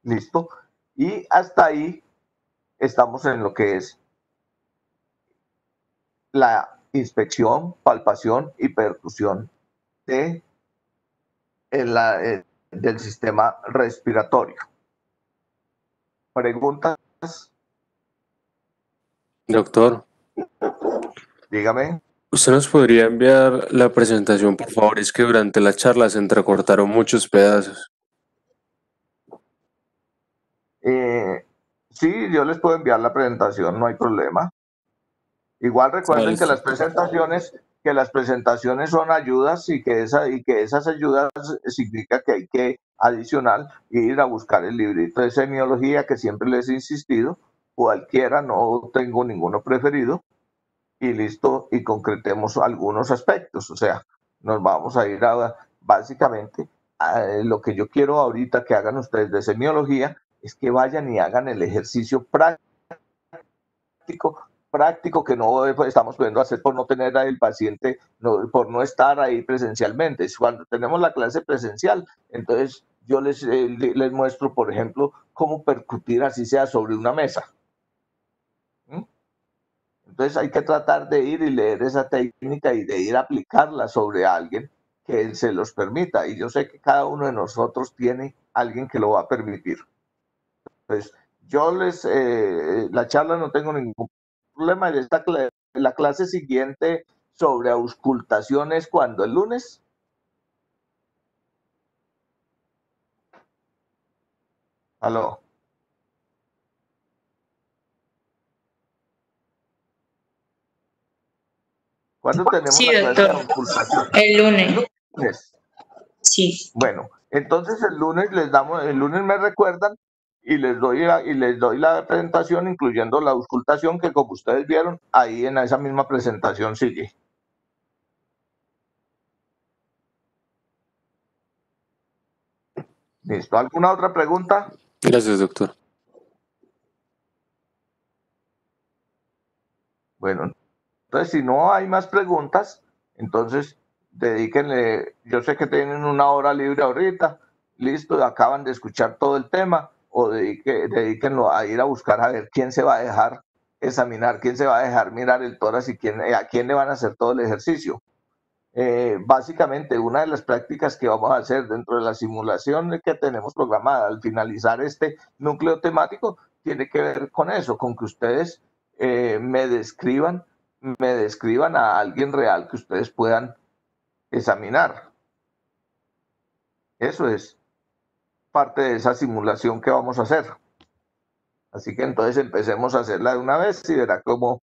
¿Listo? Y hasta ahí estamos en lo que es la inspección, palpación y percusión del sistema respiratorio. ¿Preguntas? Doctor, Dígame. ¿usted nos podría enviar la presentación, por favor? Es que durante la charla se entrecortaron muchos pedazos. Sí, yo les puedo enviar la presentación, no hay problema. Igual recuerden que las presentaciones son ayudas, y que esas ayudas significa que hay que adicional ir a buscar el librito de semiología que siempre les he insistido, cualquiera, no tengo ninguno preferido, y listo, y concretemos algunos aspectos. O sea, nos vamos a ir básicamente, lo que yo quiero ahorita que hagan ustedes de semiología es que vayan y hagan el ejercicio práctico que no estamos pudiendo hacer por no tener al paciente, por no estar ahí presencialmente. Cuando tenemos la clase presencial, entonces yo les muestro, por ejemplo, cómo percutir, así sea sobre una mesa. Entonces hay que tratar de ir y leer esa técnica y de ir a aplicarla sobre alguien que se los permita. Y yo sé que cada uno de nosotros tiene alguien que lo va a permitir. Entonces, la charla no tengo ningún problema. La clase siguiente sobre auscultación es cuando, el lunes. Aló. ¿Cuándo tenemos la clase de auscultación? El lunes. ¿El lunes? Sí. Bueno, entonces el lunes me recuerdan y les doy la presentación, incluyendo la auscultación, que como ustedes vieron, ahí en esa misma presentación sigue. ¿Listo? ¿Alguna otra pregunta? Gracias, doctor. Bueno, entonces si no hay más preguntas, entonces dedíquenle, yo sé que tienen una hora libre ahorita, listo, acaban de escuchar todo el tema, o dedíquenlo a ir a buscar a ver quién se va a dejar examinar, quién se va a dejar mirar el tórax y a quién le van a hacer todo el ejercicio. Básicamente, una de las prácticas que vamos a hacer dentro de la simulación que tenemos programada al finalizar este núcleo temático tiene que ver con eso, con que ustedes me describan me describan a alguien real que ustedes puedan examinar. Eso es parte de esa simulación que vamos a hacer. Así que entonces empecemos a hacerla de una vez y verá cómo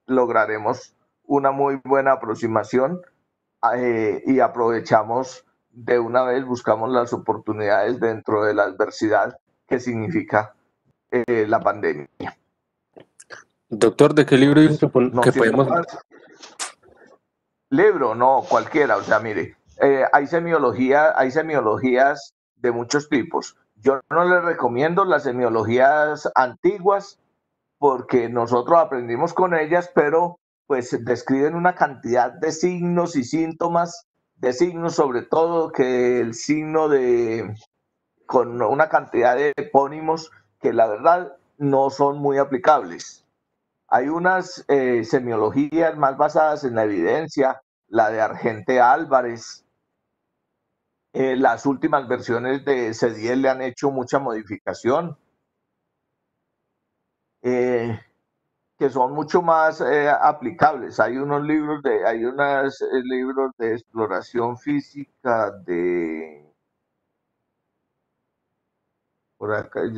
lograremos una muy buena aproximación y aprovechamos de una vez, buscamos las oportunidades dentro de la adversidad que significa la pandemia. Doctor, ¿de qué libro dijo No que siendo podemos? más libro, no, cualquiera. O sea, mire, hay semiologías de muchos tipos. Yo no les recomiendo las semiologías antiguas porque nosotros aprendimos con ellas, pero pues describen una cantidad de signos y síntomas, de signos sobre todo, que el signo de, con una cantidad de epónimos que la verdad no son muy aplicables. Hay unas semiologías más basadas en la evidencia, la de Argente Álvarez. Las últimas versiones de Cediel le han hecho mucha modificación. Que son mucho más aplicables. Hay unos libros libros de exploración física de por acá. Mire,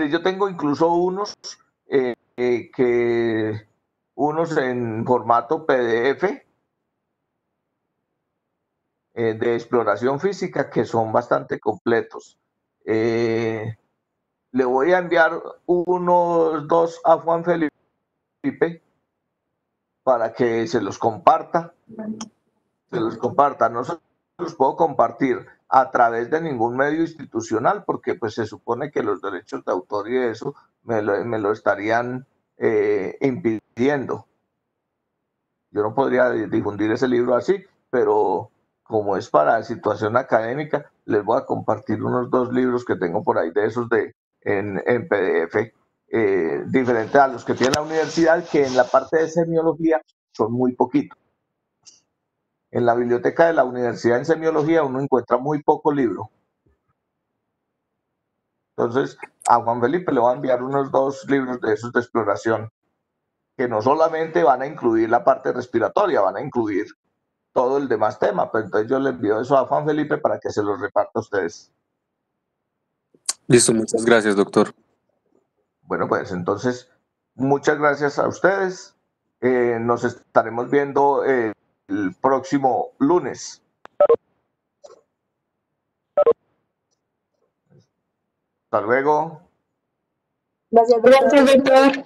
yo tengo incluso unos en formato PDF de exploración física que son bastante completos. Le voy a enviar unos dos a Juan Felipe para que se los comparta. No se los puedo compartir a través de ningún medio institucional porque pues se supone que los derechos de autor y eso me lo estarían impidiendo. Yo no podría difundir ese libro así, pero como es para situación académica, les voy a compartir unos dos libros que tengo por ahí de esos en PDF, diferentes a los que tiene la universidad, que en la parte de semiología son muy poquitos. En la biblioteca de la universidad en semiología uno encuentra muy poco libro. Entonces, a Juan Felipe le voy a enviar unos dos libros de esos de exploración, que no solamente van a incluir la parte respiratoria, van a incluir todo el demás tema. Pero entonces yo le envío eso a Juan Felipe para que se los reparta a ustedes. Listo, muchas gracias, doctor. Bueno, pues entonces, muchas gracias a ustedes. Nos estaremos viendo el próximo lunes. Hasta luego. Gracias, doctor.